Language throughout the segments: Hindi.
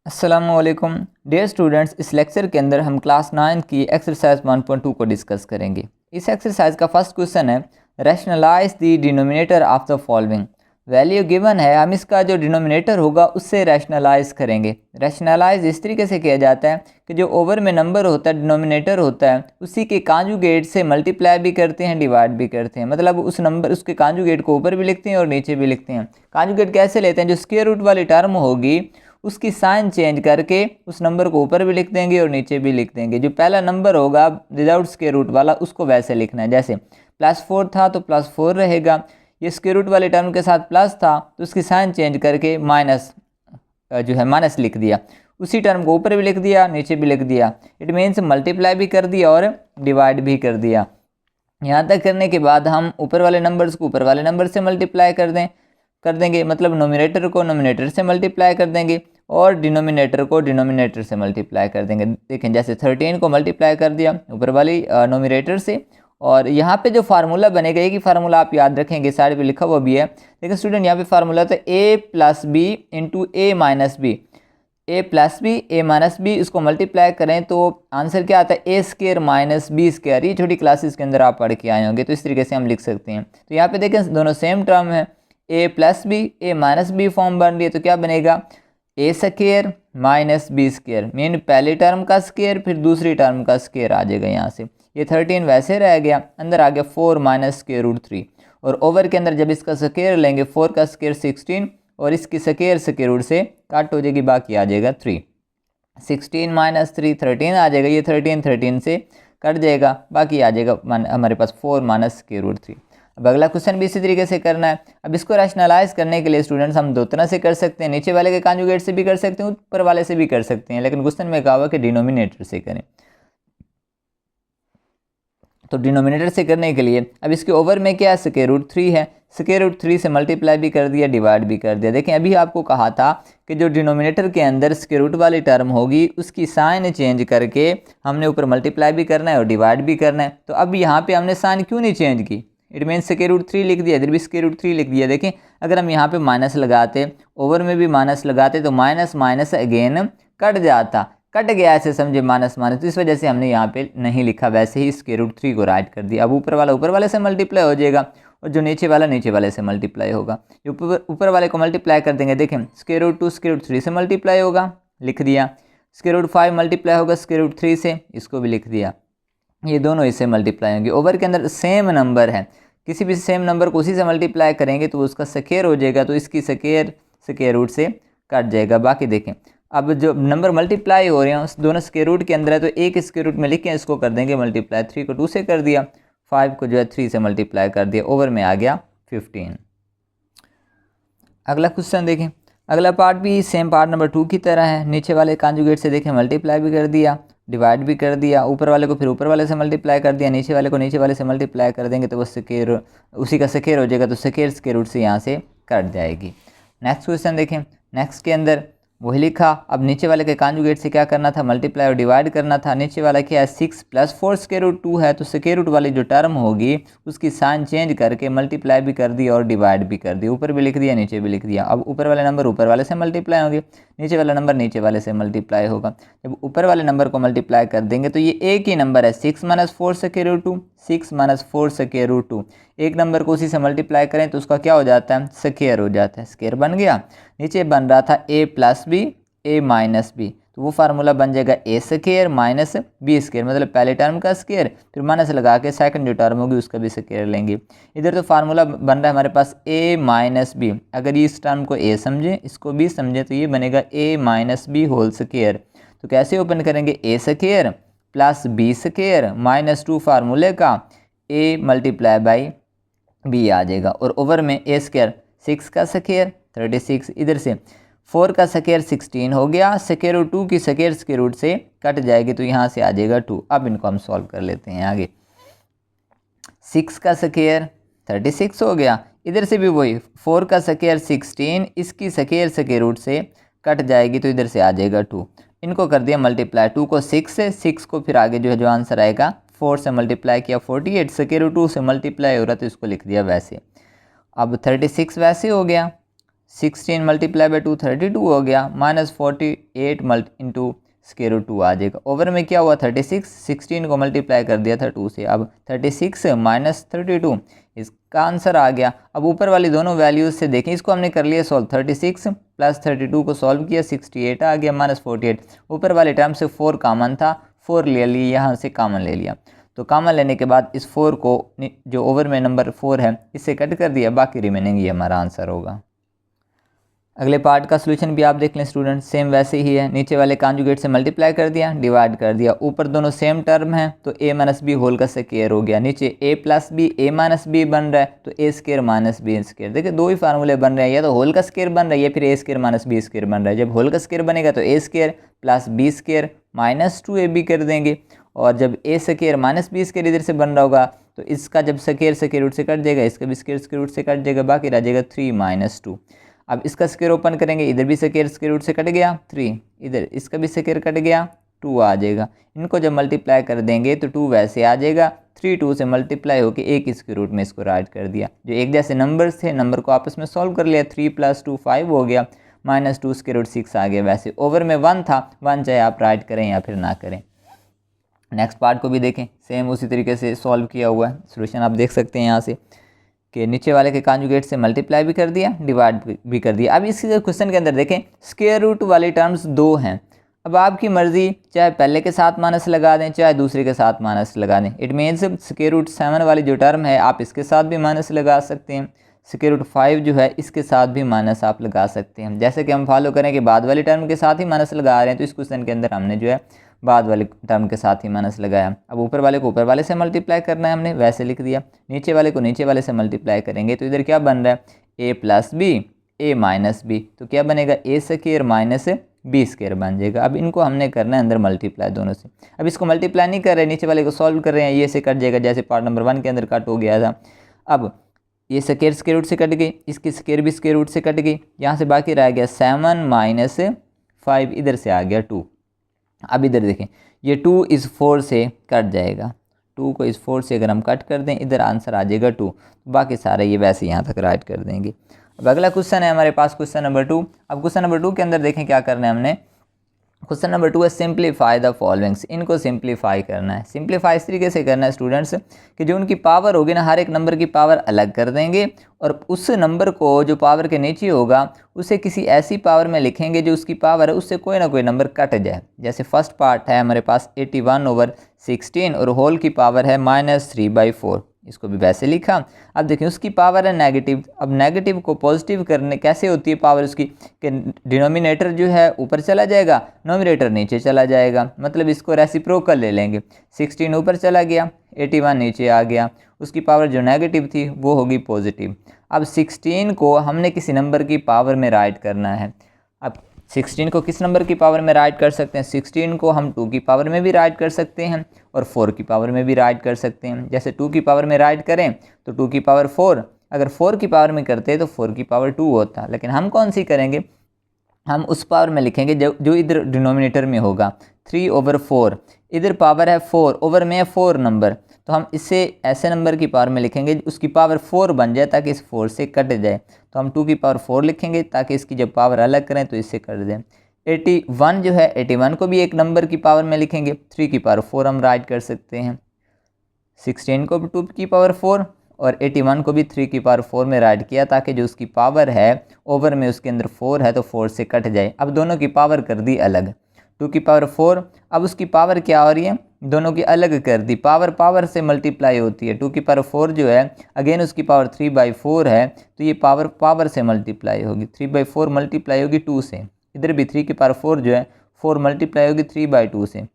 अस्सलामुअलैकुम डियर स्टूडेंट्स। इस लेक्चर के अंदर हम क्लास 9 की एक्सरसाइज 1.2 को डिस्कस करेंगे। इस एक्सरसाइज का फर्स्ट क्वेश्चन है rationalise the denominator of the following. Value given है, हम इसका जो डिनोमिनेटर होगा उससे रैशनलाइज करेंगे। रैशनलाइज इस तरीके से किया जाता है कि जो ओवर में नंबर होता है, डिनोमिनेटर होता है, उसी के कांजुगेट से मल्टीप्लाई भी करते हैं, डिवाइड भी करते हैं। मतलब उस नंबर उसके कांजुगेट को ऊपर भी लिखते हैं और नीचे भी लिखते हैं। कांजुगेट कैसे लेते हैं? जो स्क्वायर रूट वाली टर्म होगी उसकी साइन चेंज करके उस नंबर को ऊपर भी लिख देंगे और नीचे भी लिख देंगे। जो पहला नंबर होगा विदाउट स्क्वायर रूट वाला उसको वैसे लिखना है, जैसे +4 था तो +4 रहेगा। ये स्क्वायर रूट वाले टर्म के साथ प्लस था तो उसकी साइन चेंज करके माइनस लिख दिया। उसी टर्म को ऊपर भी लिख दिया, नीचे भी लिख दिया। इट मीन्स मल्टीप्लाई भी कर दिया और डिवाइड भी कर दिया। यहाँ तक करने के बाद हम ऊपर वाले नंबर्स को ऊपर वाले नंबर से मल्टीप्लाई कर देंगे, मतलब नोमिनेटर को नोमिनेटर से मल्टीप्लाई कर देंगे और डिनोमिनेटर को डिनोमिनेटर से मल्टीप्लाई कर देंगे। देखें, जैसे 13 को मल्टीप्लाई कर दिया ऊपर वाली नोमिनेटर से, और यहाँ पे जो फार्मूला बनेगा, एक ही फार्मूला आप याद रखेंगे, साइड पे लिखा हुआ भी है। लेकिन स्टूडेंट यहाँ पे फार्मूला तो a+b into a-b, a+b a-b, इसको मल्टीप्लाई करें तो आंसर क्या आता है? a² - b²। ये छोटी क्लासेस के अंदर आप पढ़ के आए होंगे, तो इस तरीके से हम लिख सकते हैं। तो यहाँ पे देखें दोनों सेम टर्म है, a+b a-b फॉर्म बन रही है, तो क्या बनेगा? a² - b²। मीन पहले टर्म का स्क्वायर फिर दूसरी टर्म का स्क्वायर आ जाएगा। यहाँ से ये 13 वैसे रह गया, अंदर आ गया 4 - √3, और ओवर के अंदर जब इसका स्क्वायर लेंगे 4 का स्क्वायर 16 और इसकी स्क्वायर रूट से कट हो जाएगी, बाकी आ जाएगा 3। 16 - 3 13 आ जाएगा, ये 13 से कट जाएगा, बाकी आ जाएगा हमारे पास 4 - √3। अब अगला क्वेश्चन भी इसी तरीके से करना है। अब इसको रैशनलाइज करने के लिए स्टूडेंट्स हम दो तरह से कर सकते हैं, नीचे वाले के कांजुगेट से भी कर सकते हैं, ऊपर वाले से भी कर सकते हैं, लेकिन क्वेश्चन में कहा हुआ कि डिनोमिनेटर से करें। तो डिनोमिनेटर से करने के लिए अब इसके ओवर में क्या है? √3 है, √3 से मल्टीप्लाई भी कर दिया, डिवाइड भी कर दिया। देखें, अभी आपको कहा था कि जो डिनोमिनेटर के अंदर स्क्वायर रूट वाली टर्म होगी उसकी साइन चेंज करके हमने ऊपर मल्टीप्लाई भी करना है और डिवाइड भी करना है। तो अब यहाँ पे हमने साइन क्यों नहीं चेंज की? इट मीन √3 लिख दिया, इधर भी √3 लिख दिया। देखें, अगर हम यहाँ पे माइनस लगाते, ओवर में भी माइनस लगाते, तो माइनस माइनस अगेन कट जाता, कट गया, ऐसे समझे, माइनस माइनस। तो इस वजह से हमने यहाँ पे नहीं लिखा, वैसे ही √3 को राइट कर दिया। अब ऊपर वाला ऊपर वाले से मल्टीप्लाई हो जाएगा और जो नीचे वाला नीचे वाले से मल्टीप्लाई होगा। ऊपर वाले को मल्टीप्लाई कर देंगे, देखें √2 √3 से मल्टीप्लाई होगा, लिख दिया। √5 मल्टीप्लाई होगा √3 से, इसको भी लिख दिया। ये दोनों इससे मल्टीप्लाई होंगे। ओवर के अंदर सेम नंबर है, किसी भी सेम नंबर को उसी से मल्टीप्लाई करेंगे तो उसका स्क्वायर हो जाएगा, तो इसकी स्क्वायर रूट से कट जाएगा। बाकी देखें, अब जो नंबर मल्टीप्लाई हो रहे हैं उस दोनों स्क्वायर रूट के अंदर है, तो एक स्क्वायर रूट में लिख के इसको कर देंगे मल्टीप्लाई। 3 को 2 से कर दिया, 5 को जो है 3 से मल्टीप्लाई कर दिया, ओवर में आ गया 15। अगला क्वेश्चन देखें, अगला पार्ट भी सेम पार्ट नंबर 2 की तरह है। नीचे वाले कांजुगेट से देखें मल्टीप्लाई भी कर दिया, डिवाइड भी कर दिया, ऊपर वाले को फिर ऊपर वाले से मल्टीप्लाई कर दिया, नीचे वाले को नीचे वाले से मल्टीप्लाई कर देंगे तो वो स्क्वायर उसी का स्क्वायर हो जाएगा, तो स्क्वायर रूट से यहाँ से कट जाएगी। नेक्स्ट क्वेश्चन देखें, नेक्स्ट के अंदर वही लिखा। अब नीचे वाले के कांजुगेट से क्या करना था? मल्टीप्लाई और डिवाइड करना था। नीचे वाला क्या है? 6 + 4 √2 है, तो स्क्वायर रूट वाली जो टर्म होगी उसकी साइन चेंज करके मल्टीप्लाई भी कर दी और डिवाइड भी कर दी, ऊपर भी लिख दिया, नीचे भी लिख दिया। अब ऊपर वाले नंबर ऊपर वाले से मल्टीप्लाई होंगे, नीचे वाला नंबर नीचे वाले से मल्टीप्लाई होगा। जब ऊपर वाले नंबर को मल्टीप्लाई कर देंगे तो ये एक ही नंबर है, 6 - 4 √2, 6 - 4 √2। एक नंबर को उसी से मल्टीप्लाई करें तो उसका क्या हो जाता है? स्क्वायर हो जाता है, स्क्वायर बन गया। नीचे बन रहा था a+b a-b, तो वो फार्मूला बन जाएगा a² - b², मतलब पहले टर्म का स्क्वायर फिर माइनस लगा के सेकंड जो टर्म होगी उसका भी स्क्वायर लेंगे। इधर तो फार्मूला बन रहा है हमारे पास a - b। अगर इस टर्म को a समझें, इसको b समझें, तो ये बनेगा a - b होल स्क्वायर। तो कैसे ओपन करेंगे? a² + b² - 2 फार्मूले का a × b आ जाएगा, और ओवर में a², 6 का स्क्वायर 36, इधर से 4 का स्क्वायर 16 हो गया, √2 की स्क्वायर रूट से कट जाएगी, तो यहाँ से आ जाएगा 2। अब इनको हम सॉल्व कर लेते हैं आगे। 6 का स्क्वायर 36 हो गया, इधर से भी वही 4 का स्क्वायर 16, इसकी स्क्वायर रूट से कट जाएगी, तो इधर से आ जाएगा 2। इनको कर दिया मल्टीप्लाई, 2 को 6 से, 6 को फिर आगे जो है जो आंसर आएगा 4 से मल्टीप्लाई किया 48, √2 से मल्टीप्लाई हो रहा तो इसको लिख दिया वैसे। अब 36 वैसे हो गया, 16 मल्टीप्लाई बाई 2 32 हो गया, माइनस 48 इंटू स्क्वायर रूट 2 आ जाएगा। ओवर में क्या हुआ 36, 16 को मल्टीप्लाई कर दिया था 2 से, अब 36 माइनस 32 इसका आंसर आ गया। अब ऊपर वाली दोनों वैल्यूज से देखें, इसको हमने कर लिया सॉल्व, 36 प्लस 32 को सॉल्व किया 68 आ गया, माइनस 48 ऊपर वाले टर्म से 4 कॉमन था, 4 ले लिया, यहाँ से कॉमन ले लिया, तो कॉमन लेने के बाद इस 4 को जो ओवर में नंबर 4 है इससे कट कर दिया, बाकी रिमेनिंग ये हमारा आंसर होगा। अगले पार्ट का सोल्यूशन भी आप देख लें स्टूडेंट, सेम वैसे ही है, नीचे वाले कॉन्जुगेट से मल्टीप्लाई कर दिया, डिवाइड कर दिया, ऊपर दोनों सेम टर्म है तो a माइनस बी होल का स्क्वायर हो गया, नीचे a plus b a minus b बन रहा है तो a square minus b square. देखिए दो ही फार्मूले बन रहे हैं, या तो होल का स्क्वायर बन रहा है या फिर a square minus b square बन रहा है। जब होल का स्क्वायर बनेगा तो a square plus b square minus 2ab कर देंगे, और जब a square minus b square इधर से बन रहा होगा तो इसका जब स्क्वायर रूट से कट जाएगा, इसका भी स्क्वायर रूट से कट जाएगा, बाकी रह जाएगा 3 माइनस 2। अब इसका स्क्वायर ओपन करेंगे, इधर भी स्क्वायर रूट से कट गया 3, इधर इसका भी स्क्वायर कट गया 2 आ जाएगा। इनको जब मल्टीप्लाई कर देंगे तो 2 वैसे आ जाएगा, 3 2 से मल्टीप्लाई होकर एक स्क्वायर रूट में इसको राइट कर दिया। जो एक जैसे नंबर्स थे, नंबर को आपस में सॉल्व कर लिया, 3 + 2 5 हो गया, माइनस 2 स्क्वायर रूट 6 आ गया। वैसे ओवर में 1 था, 1 चाहे आप राइट करें या फिर ना करें। नेक्स्ट पार्ट को भी देखें, सेम उसी तरीके से सॉल्व किया हुआ है, सोल्यूशन आप देख सकते हैं यहाँ से कि नीचे वाले के कॉन्जुगेट से मल्टीप्लाई भी कर दिया, डिवाइड भी कर दिया। अब इस क्वेश्चन के अंदर देखें स्क्वायर रूट वाली टर्म्स 2 हैं, अब आपकी मर्जी चाहे पहले के साथ माइनस लगा दें चाहे दूसरे के साथ माइनस लगा दें। इट मीन्स स्क्वायर रूट 7 वाली जो टर्म है आप इसके साथ भी माइनस लगा सकते हैं, स्क्वायर रूट 5 जो है इसके साथ भी माइनस आप लगा सकते हैं। जैसे कि हम फॉलो करें कि बाद वाली टर्म के साथ ही माइनस लगा रहे हैं, तो इस क्वेश्चन के अंदर हमने जो है बाद वाले टर्म के साथ ही माइनस लगाया। अब ऊपर वाले को ऊपर वाले से मल्टीप्लाई करना है, हमने वैसे लिख दिया, नीचे वाले को नीचे वाले से मल्टीप्लाई करेंगे तो इधर क्या बन रहा है a plus b a minus b, तो क्या बनेगा a square minus b square बन जाएगा। अब इनको हमने करना है अंदर मल्टीप्लाई दोनों से। अब इसको मल्टीप्लाई नहीं कर रहे, नीचे वाले को सॉल्व कर रहे हैं, ये से कट जाएगा जैसे पार्ट नंबर 1 के अंदर कट हो गया था। अब ये स्क्वायर रूट से कट गई, इसकी स्क्वायर भी स्क्वायर रूट से कट गई, यहाँ से बाकी रह गया 7 माइनस 5, इधर से आ गया 2। अब इधर देखें ये 2 इस 4 से कट जाएगा, 2 को इस 4 से अगर हम कट कर दें इधर आंसर आ जाएगा 2, बाकी सारे ये वैसे यहाँ तक राइट कर देंगे। अब अगला क्वेश्चन है हमारे पास क्वेश्चन नंबर 2। अब क्वेश्चन नंबर 2 के अंदर देखें क्या करना है हमने। क्वेश्चन नंबर 2 है सिंप्लीफाई द फॉलोइंग्स, इनको सिंप्लीफाई करना है। सिंप्लीफाई इस तरीके से करना है स्टूडेंट्स कि जो उनकी पावर होगी ना, हर एक नंबर की पावर अलग कर देंगे और उस नंबर को जो पावर के नीचे होगा उसे किसी ऐसी पावर में लिखेंगे जो उसकी पावर है उससे कोई ना कोई नंबर कट जाए। जैसे फर्स्ट पार्ट है हमारे पास 81/16 और होल की पावर है -3/4, इसको भी वैसे लिखा। अब देखिए उसकी पावर है नेगेटिव, अब नेगेटिव को पॉजिटिव करने कैसे होती है पावर उसकी कि डिनोमिनेटर जो है ऊपर चला जाएगा, नोमिनेटर नीचे चला जाएगा, मतलब इसको रेसिप्रोकल ले लेंगे। 16 ऊपर चला गया, 81 नीचे आ गया, उसकी पावर जो नेगेटिव थी वो होगी पॉजिटिव। अब 16 को हमने किसी नंबर की पावर में राइट करना है। अब 16 को किस नंबर की पावर में राइट कर सकते हैं, 16 को हम 2 की पावर में भी राइट कर सकते हैं और 4 की पावर में भी राइट कर सकते हैं। जैसे 2 की पावर में राइट करें तो 2 की पावर 4, अगर 4 की पावर में करते तो 4 की पावर 2 होता, लेकिन हम कौन सी करेंगे, हम उस पावर में लिखेंगे जो इधर डिनोमिनेटर में होगा। 3/4 इधर पावर है 4, ओवर में है 4 नंबर, तो हम इसे ऐसे नंबर की पावर में लिखेंगे उसकी पावर 4 बन जाए ताकि इस 4 से कट जाए। तो हम 2 की पावर 4 लिखेंगे ताकि इसकी जब पावर अलग करें तो इससे कट जाए। 81 जो है 81 को भी एक नंबर की पावर में लिखेंगे, 3 की पावर 4 हम राइट कर सकते हैं। 16 को भी 2 की पावर 4 और 81 को भी 3 की पावर 4 में राइट किया ताकि जो उसकी पावर है ओवर में उसके अंदर 4 है तो 4 से कट जाए। अब दोनों की पावर कर दी अलग, 2 की पावर 4, अब उसकी पावर क्या हो रही है, दोनों की अलग कर दी, पावर से मल्टीप्लाई होती है। 2 की पावर 4 जो है अगेन उसकी पावर 3/4 है तो ये पावर से मल्टीप्लाई होगी, 3/4 मल्टीप्लाई होगी 2 से, इधर भी 3 की पावर 4 जो है 4 मल्टीप्लाई होगी 3/2 से।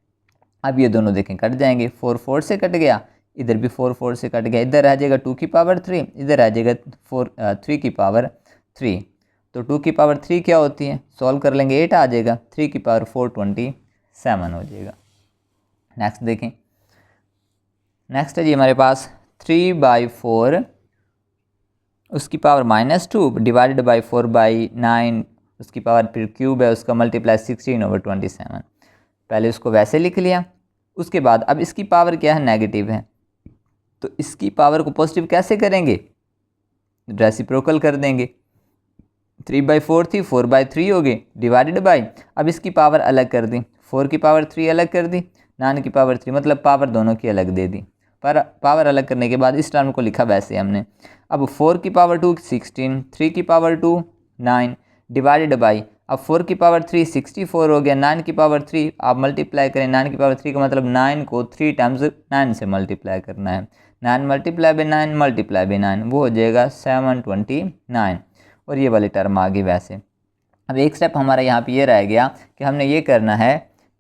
अब ये दोनों देखें कट जाएंगे, 4 4 से कट गया, इधर भी 4 4 से कट गया, इधर आ जाएगा 2 की पावर 3, इधर आ जाएगा 3 की पावर 3। तो 2 की पावर 3 क्या होती है, सॉल्व कर लेंगे 8 आ जाएगा, 3 की पावर 4 27 हो जाएगा। नेक्स्ट देखें, नेक्स्ट है जी हमारे पास 3/4 उसकी पावर -2 डिवाइडेड बाई 4/9 उसकी पावर फिर क्यूब है उसका मल्टीप्लाई 16/27। पहले उसको वैसे लिख लिया, उसके बाद अब इसकी पावर क्या है नेगेटिव है तो इसकी पावर को पॉजिटिव कैसे करेंगे, रेसिप्रोकल कर देंगे। 3/4 थी, 4/3 हो गई, डिवाइडेड बाई, अब इसकी पावर अलग कर दी, 4 की पावर 3 अलग कर दी, 9 की पावर 3, मतलब पावर दोनों की अलग दे दी। पर पावर अलग करने के बाद इस टर्म को लिखा वैसे हमने। अब 4 की पावर 2 16, 3 की पावर 2 9, डिवाइडेड बाई, अब 4 की पावर 3 64 हो गया, 9 की पावर 3 आप मल्टीप्लाई करें, 9 की पावर 3 का मतलब 9 को 3 टाइम्स 9 से मल्टीप्लाई करना है, 9 मल्टीप्लाई बाई 9 मल्टीप्लाई बाई 9, वो हो जाएगा 729, और ये वाली टर्म आ गई वैसे। अब एक स्टेप हमारा यहाँ पे ये रह गया कि हमने ये करना है,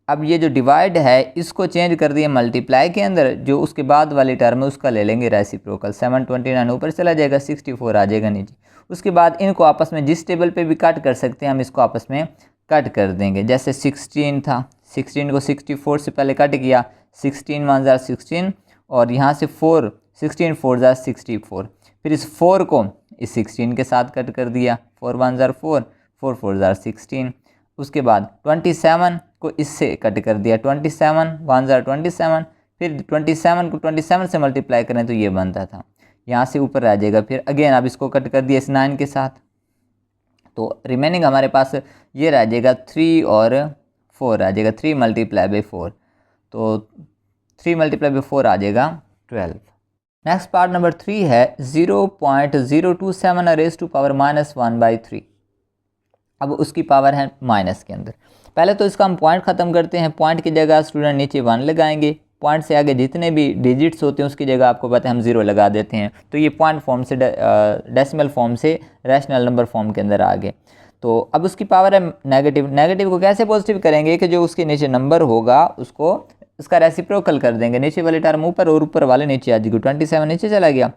अब ये जो डिवाइड है इसको चेंज कर दिया मल्टीप्लाई के अंदर, जो उसके बाद वाली टर्म है उसका ले लेंगे रेसिप्रोकल, 729 ऊपर चला जाएगा, 64 आ जाएगा नीचे। उसके बाद इनको आपस में जिस टेबल पे भी कट कर सकते हैं हम इसको आपस में कट कर देंगे। जैसे 16 था, 16 को 64 से पहले कट किया, 16 1 जार 16, और यहाँ से 4, 16 4 जार 64, फिर इस 4 को इस 16 के साथ कट कर दिया, 4 1 जार 4, 4 4 जार 16। उसके बाद 27 को इससे कट कर दिया, 27 1 जार 27, फिर 27 को 27 से मल्टीप्लाई करें तो ये बनता था, यहाँ से ऊपर आ जाएगा। फिर अगेन अब इसको कट कर दिया इस 9 के साथ, तो रिमेनिंग हमारे पास ये रह जाएगा 3 और 4 आ जाएगा, 3 मल्टीप्लाई बाई 4, तो 3 मल्टीप्लाई बाई 4 आ जाएगा 12। नेक्स्ट पार्ट नंबर 3 है 0.027 रेज़ टू पावर -1/3। अब उसकी पावर है माइनस के अंदर। पहले तो इसका हम पॉइंट ख़त्म करते हैं, पॉइंट की जगह स्टूडेंट नीचे 1 लगाएंगे, पॉइंट से आगे जितने भी डिजिट्स होते हैं उसकी जगह आपको पता है हम 0 लगा देते हैं, तो ये पॉइंट फॉर्म से डेसिमल फॉर्म से रैशनल नंबर फॉर्म के अंदर आ गए। तो अब उसकी पावर है नेगेटिव, नेगेटिव को कैसे पॉजिटिव करेंगे कि जो उसके नीचे नंबर होगा उसको उसका रेसिप्रोकल कर देंगे, नीचे वाले टर्म ऊपर और ऊपर वाले नीचे आ जाएगी, 27 नीचे चला गया,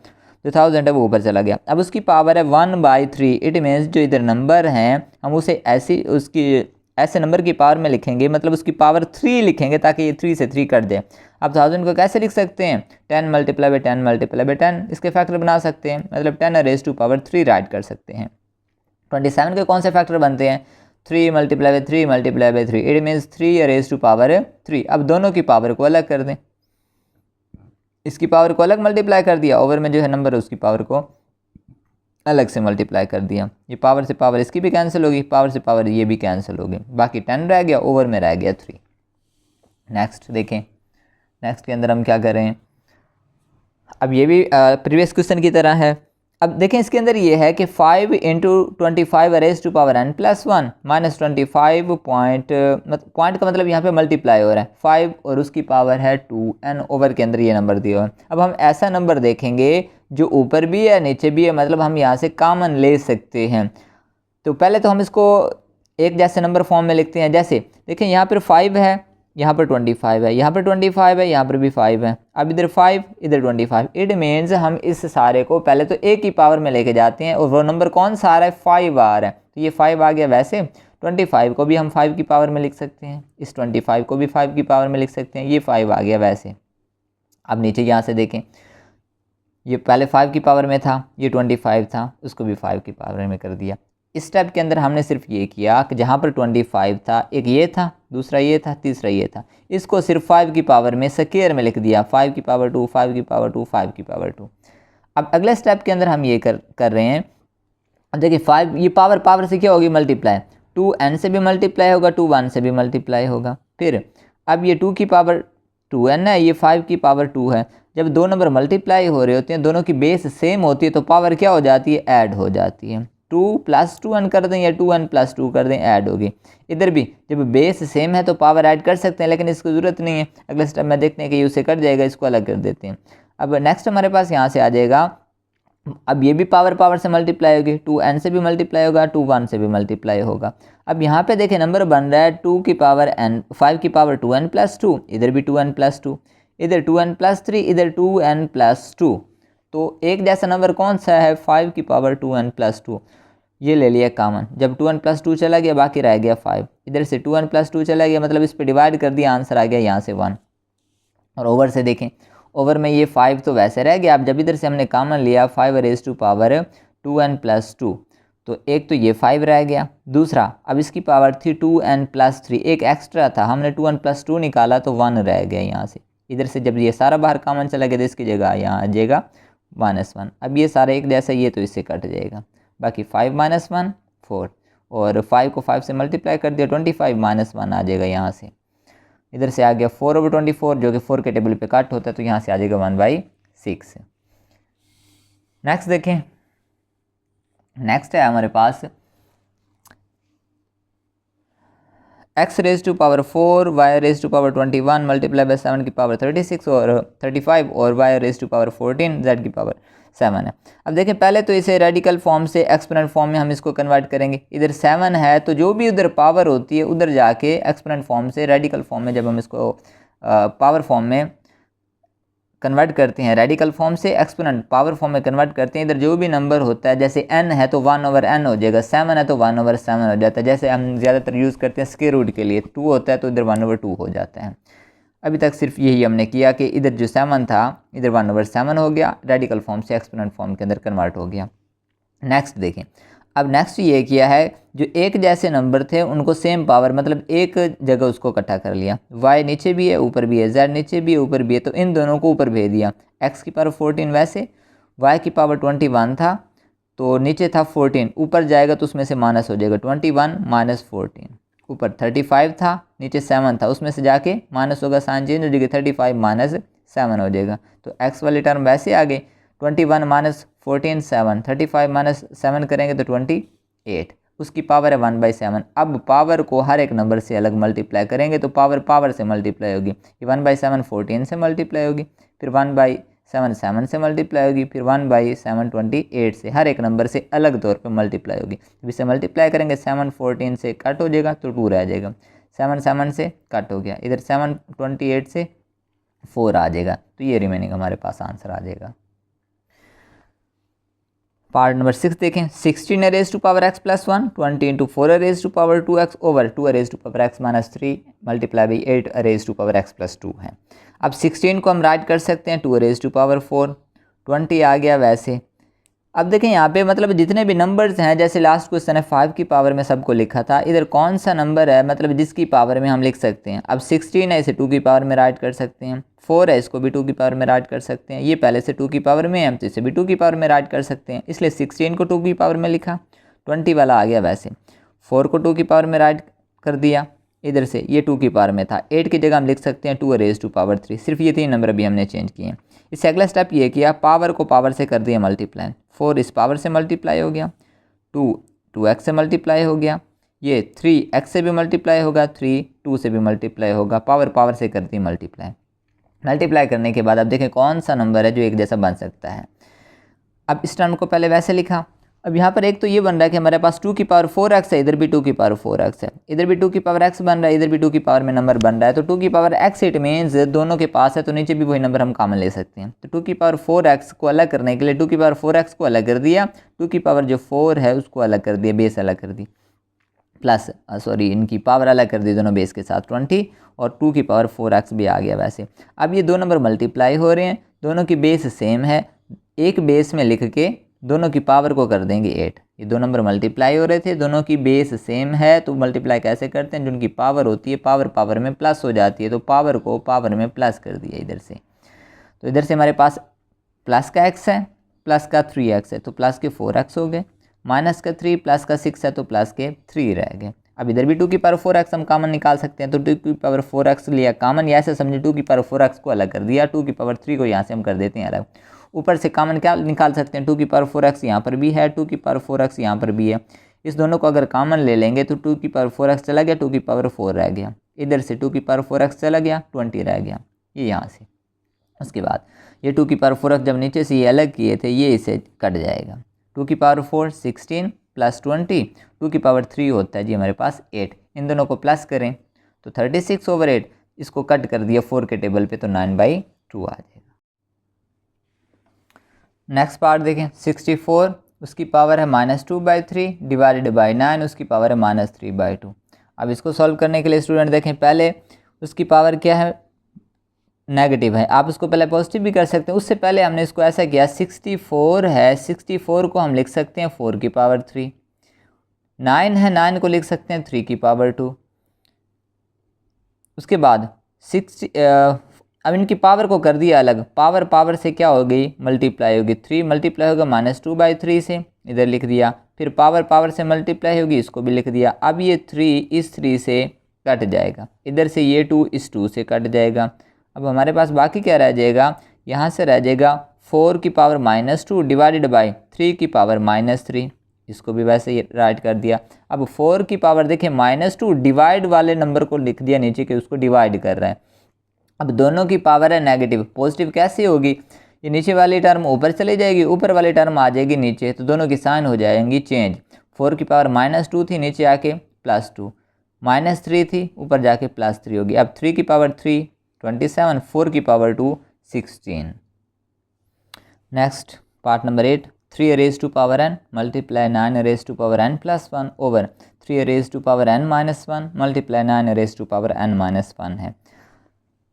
जो 1000 है वो ऊपर चला गया। अब उसकी पावर है 1/3, इट मीन्स जो इधर नंबर हैं हम उसे ऐसी उसकी ऐसे नंबर की पावर में लिखेंगे, मतलब उसकी पावर 3 लिखेंगे ताकि ये 3 से 3 कट दे। अब 1000 को कैसे लिख सकते हैं, 10 मल्टीप्लाई बाई 10 मल्टीप्लाई बाई 10, इसके फैक्टर बना सकते हैं, मतलब 10 रेज़ टू पावर 3 राइट कर सकते हैं। 27 के कौन से फैक्टर बनते हैं, 3 multiply by 3 multiply by 3, it means 3 raise to power 3। अब दोनों की पावर को अलग कर दें, इसकी पावर को अलग मल्टीप्लाई कर दिया, ओवर में जो है नंबर है उसकी पावर को अलग से मल्टीप्लाई कर दिया, ये पावर से पावर इसकी भी कैंसिल होगी, पावर से पावर ये भी कैंसिल होगी, बाकी 10 रह गया, ओवर में रह गया 3। नेक्स्ट देखें, नेक्स्ट के अंदर हम क्या करें, अब ये भी प्रीवियस क्वेश्चन की तरह है। अब देखें इसके अंदर ये है कि 5 × 25 rays to power n+1 -25 point का मतलब यहाँ पे मल्टीप्लाई हो रहा है, 5 और उसकी पावर है 2n, ओवर के अंदर ये नंबर दिया हुआ है। अब हम ऐसा नंबर देखेंगे जो ऊपर भी है नीचे भी है, मतलब हम यहाँ से कॉमन ले सकते हैं। तो पहले तो हम इसको एक जैसे नंबर फॉर्म में लिखते हैं, जैसे देखें यहाँ पर 5 है, यहाँ पर 25 है, यहाँ पर 25 है, यहाँ पर भी 5 है, अब इधर 5 इधर 25, इट मीन्स हम इस सारे को पहले तो एक ही पावर में लेके जाते हैं, और वो नंबर कौन सा आ रहा है, 5 आ रहा है, तो ये 5 आ गया। वैसे 25 को भी हम 5 की पावर में लिख सकते हैं, इस 25 को भी 5 की पावर में लिख सकते हैं, ये 5 आ गया वैसे। अब नीचे यहाँ से देखें, ये पहले 5 की पावर में था, ये 25 था, उसको भी 5 की पावर में कर दिया। इस स्टेप के अंदर हमने सिर्फ ये किया कि जहाँ पर 25 था, एक ये था, दूसरा ये था, तीसरा ये था, इसको सिर्फ 5 की पावर में स्क्वायर में लिख दिया, 5 की पावर 2, 5 की पावर 2, 5 की पावर 2। अब अगले स्टेप के अंदर हम ये कर रहे हैं, अब देखिए 5 ये पावर से क्या होगी, मल्टीप्लाई, 2n से भी मल्टीप्लाई होगा, 2 1 से भी मल्टीप्लाई होगा। फिर अब ये 2 की पावर 2n है, ये 5 की पावर 2 है। जब दो नंबर मल्टीप्लाई हो रहे होते हैं, दोनों की बेस सेम होती है, तो पावर क्या हो जाती है, ऐड हो जाती है। 2 + 2n कर दें या 2n + 2 कर दें, ऐड होगी। इधर भी जब बेस सेम है तो पावर ऐड कर सकते हैं, लेकिन इसकी ज़रूरत नहीं है। अगले स्टेप में देखते हैं कि उससे कट जाएगा, इसको अलग कर देते हैं। अब नेक्स्ट हमारे पास यहाँ से आ जाएगा, अब ये भी पावर से मल्टीप्लाई होगी, 2n से भी मल्टीप्लाई होगा, 2 1 से भी मल्टीप्लाई होगा। अब यहाँ पे देखें नंबर बन रहा है 2 की पावर n, 5 की पावर 2n + 2, इधर भी 2n + 2, इधर 2n + 3, इधर 2n + 2। तो एक जैसा नंबर कौन सा है, 5 की पावर 2n + 2, ये ले लिया कॉमन। जब 2n + 2 चला गया, बाकी रह गया 5, इधर से 2n + 2 चला गया, मतलब इस पर डिवाइड कर दिया, आंसर आ गया यहाँ से 1। और ओवर से देखें, ओवर में ये 5 तो वैसे रह गया। अब जब इधर से हमने कॉमन लिया 5 रेज़ टू पावर 2n + 2, तो एक तो ये 5 रह गया, दूसरा अब इसकी पावर थी 2n + 3, एक एक्स्ट्रा था, हमने 2n + 2 निकाला तो 1 रह गया यहाँ से। इधर से जब ये सारा बाहर कॉमन चला गया तो इसकी जगह यहाँ आ जाएगा -1। अब ये सारा एक जैसा, ये तो इससे कट जाएगा, बाकी 5 - 1 4 और 5 को 5 से मल्टीप्लाई कर दिया 25 -1 आ जाएगा यहाँ से। इधर से आ गया 4/24 जो कि 4 के टेबल पे कट होता है, तो यहाँ से आ जाएगा 1/6। नेक्स्ट देखें, नेक्स्ट है हमारे पास x raise to power 4 y raise to power 21 multiply by 7 की पावर 36 और 35 और y raise to power 14 z की पावर 7 है। अब देखें पहले तो इसे रेडिकल फॉर्म से एक्सपोनेंट फॉर्म में हम इसको कन्वर्ट करेंगे। इधर 7 है तो जो भी उधर पावर होती है उधर जाके एक्सपोनेंट फॉर्म से रेडिकल फॉर्म में जब हम इसको पावर फॉर्म में कन्वर्ट करते हैं, रेडिकल फॉर्म से एक्सपोनेंट पावर फॉर्म में कन्वर्ट करते हैं, इधर जो भी नंबर होता है जैसे n है तो 1/n हो जाएगा, 7 है तो 1/7 हो जाता है। जैसे हम ज़्यादातर यूज़ करते हैं स्क्वायर रूट के लिए, 2 होता है तो इधर 1/2 हो जाता है। अभी तक सिर्फ यही हमने किया कि इधर जो 7 था इधर 1/7 हो गया, रेडिकल फॉर्म से एक्सपोनेंट फॉर्म के अंदर कन्वर्ट हो गया। नेक्स्ट देखें, अब नेक्स्ट ये किया है जो एक जैसे नंबर थे उनको सेम पावर मतलब एक जगह उसको इकट्ठा कर लिया। y नीचे भी है ऊपर भी है, z नीचे भी है ऊपर भी है, तो इन दोनों को ऊपर भेज दिया। x की पावर 14 वैसे, y की पावर 21 था तो नीचे था 14, ऊपर जाएगा तो उसमें से माइनस हो जाएगा 21 - 14। ऊपर 35 था नीचे 7 था, उसमें से जाके माइनस होगा, साइन चेंज हो जाएगी, 35 - 7 हो जाएगा। तो x वाली टर्म वैसे आ गई, 21 - 14 7, 35 - 7 करेंगे तो 28, उसकी पावर है 1/7। अब पावर को हर एक नंबर से अलग मल्टीप्लाई करेंगे तो पावर से मल्टीप्लाई होगी। ये 1/7 14 से मल्टीप्लाई होगी, फिर 1/7 7 से मल्टीप्लाई होगी, फिर 1/7 28 से, हर एक नंबर से अलग तौर पे मल्टीप्लाई होगी। जब इसे मल्टीप्लाई करेंगे 7 14 से कट हो जाएगा तो 2 रह जाएगा, 7 7 से कट हो गया, इधर 7 28 से 4 आ जाएगा, तो ये रिमेनिंग हमारे पास आंसर आ जाएगा। पार्ट नंबर 6 देखें, 16 raise to power x + 1 20 × 4 raise to power 2x over 2 raise to power x - 3 multiply by 8 raise to power x + 2 है। अब 16 को हम राइट कर सकते हैं 2 रेज टू पावर 4, 20 आ गया वैसे। अब देखें यहाँ पे मतलब जितने भी नंबर्स हैं, जैसे लास्ट क्वेश्चन है 5 की पावर में सबको लिखा था, इधर कौन सा नंबर है मतलब जिसकी पावर में हम लिख सकते हैं। अब 16 है इसे 2 की पावर में राइट कर सकते हैं, 4 है इसको भी 2 की पावर में राइट कर सकते हैं, ये पहले से 2 की पावर में है तो इसे भी 2 की पावर में राइट कर सकते हैं, इसलिए 16 को 2 की पावर में लिखा, 20 वाला आ गया वैसे। 4 को 2 की पावर में राइट कर दिया, इधर से ये 2 की पावर में था, 8 की जगह हम लिख सकते हैं 2 रेज टू पावर 3। सिर्फ ये 3 नंबर अभी हमने चेंज किए हैं। इससे अगला स्टेप ये किया, पावर को पावर से कर दिया मल्टीप्लाई, 4 इस पावर से मल्टीप्लाई हो गया, 2x से मल्टीप्लाई हो गया, ये 3x से भी मल्टीप्लाई होगा, 3 2 से भी मल्टीप्लाई होगा, पावर से कर दी मल्टीप्लाई। मल्टीप्लाई करने के बाद अब देखें कौन सा नंबर है जो एक जैसा बन सकता है। अब इस टर्म को पहले वैसे लिखा, अब यहाँ पर एक तो ये बन रहा है कि हमारे पास 2 की पावर 4x है, इधर भी 2 की पावर 4x है, इधर भी 2 की पावर x बन रहा है, इधर भी 2 की पावर में नंबर बन रहा है, तो 2 की पावर x इट मीन्स दोनों के पास है तो नीचे भी वही नंबर हम कॉमन ले सकते हैं। तो 2 की पावर 4x को अलग करने के लिए 2 की पावर 4x को अलग कर दिया, 2 की पावर जो 4 है उसको अलग कर दिया, बेस अलग कर दी, प्लस इनकी पावर अलग कर दी दोनों बेस के साथ 20, और 2 की पावर 4x भी आ गया वैसे। अब ये दो नंबर मल्टीप्लाई हो रहे हैं, दोनों की बेस सेम है, एक बेस में लिख के दोनों की पावर को कर देंगे 8। ये दो नंबर मल्टीप्लाई हो रहे थे, दोनों की बेस सेम है, तो मल्टीप्लाई कैसे करते हैं, जिनकी पावर होती है पावर में प्लस हो जाती है, तो पावर को पावर में प्लस कर दिया इधर से। तो इधर से हमारे पास प्लस का x है, प्लस का 3x है, तो प्लस के 4x हो गए, माइनस का 3, प्लस का 6 है तो प्लस के 3 रह गए। अब इधर भी 2 की पावर 4x हम कॉमन निकाल सकते हैं, तो 2 की पावर 4x लिया कॉमन, या ऐसे समझे 2 की पावर 4x को अलग कर दिया, 2 की पावर 3 को यहाँ से हम कर देते हैं अलग। ऊपर से कॉमन क्या निकाल सकते हैं, 2 की पावर 4x यहाँ पर भी है, 2 की पावर 4x यहाँ पर भी है, इस दोनों को अगर कॉमन ले लेंगे तो 2 की पावर 4x चला गया, 2 की पावर 4 रह गया, इधर से 2 की पावर 4x चला गया, 20 रह गया ये यहाँ से। उसके बाद ये 2 की पावर 4x जब नीचे से ये अलग किए थे ये इसे कट जाएगा, 2 की पावर 4 16 प्लस 20, 2 की पावर 3 होता है जी हमारे पास 8, इन दोनों को प्लस करें तो 36/8, इसको कट कर दिया 4 के टेबल पे तो 9/2 आ जाएगा। नेक्स्ट पार्ट देखें, 64 उसकी पावर है -2/3 डिवाइडेड बाई 9, उसकी पावर है -3/2। अब इसको सॉल्व करने के लिए स्टूडेंट देखें, पहले उसकी पावर क्या है, नेगेटिव है, आप उसको पहले पॉजिटिव भी कर सकते हैं। उससे पहले हमने इसको ऐसा किया, 64 है, 64 को हम लिख सकते हैं 4 की पावर 3, 9 है, 9 को लिख सकते हैं 3 की पावर 2। उसके बाद अब इनकी पावर को कर दिया अलग, पावर से क्या हो गई, मल्टीप्लाई होगी, 3 मल्टीप्लाई होगा -2/3 से, इधर लिख दिया फिर पावर पावर से मल्टीप्लाई होगी, इसको भी लिख दिया। अब ये 3 इस 3 से कट जाएगा, इधर से ये 2 इस 2 से कट जाएगा। अब हमारे पास बाकी क्या रह जाएगा, यहाँ से रह जाएगा 4 की पावर -2 डिवाइडेड बाई 3 की पावर -3, इसको भी वैसे ही राइट कर दिया। अब 4 की पावर देखिए -2 डिवाइड वाले नंबर को लिख दिया नीचे के, उसको डिवाइड कर रहा है। अब दोनों की पावर है नेगेटिव, पॉजिटिव कैसे होगी, ये नीचे वाली टर्म ऊपर चली जाएगी, ऊपर वाली टर्म आ जाएगी नीचे, तो दोनों की साइन हो जाएंगी चेंज। 4 की पावर -2 थी, नीचे आके +2, -3 थी, ऊपर जाके +3 होगी। अब 3 की पावर 3 27, 4 की power 2 16। Next part number 8, 3 raised to power n multiply 9 raised to power n plus 1 over 3 raised to power n minus 1 multiply 9 raised to power n minus 1 है।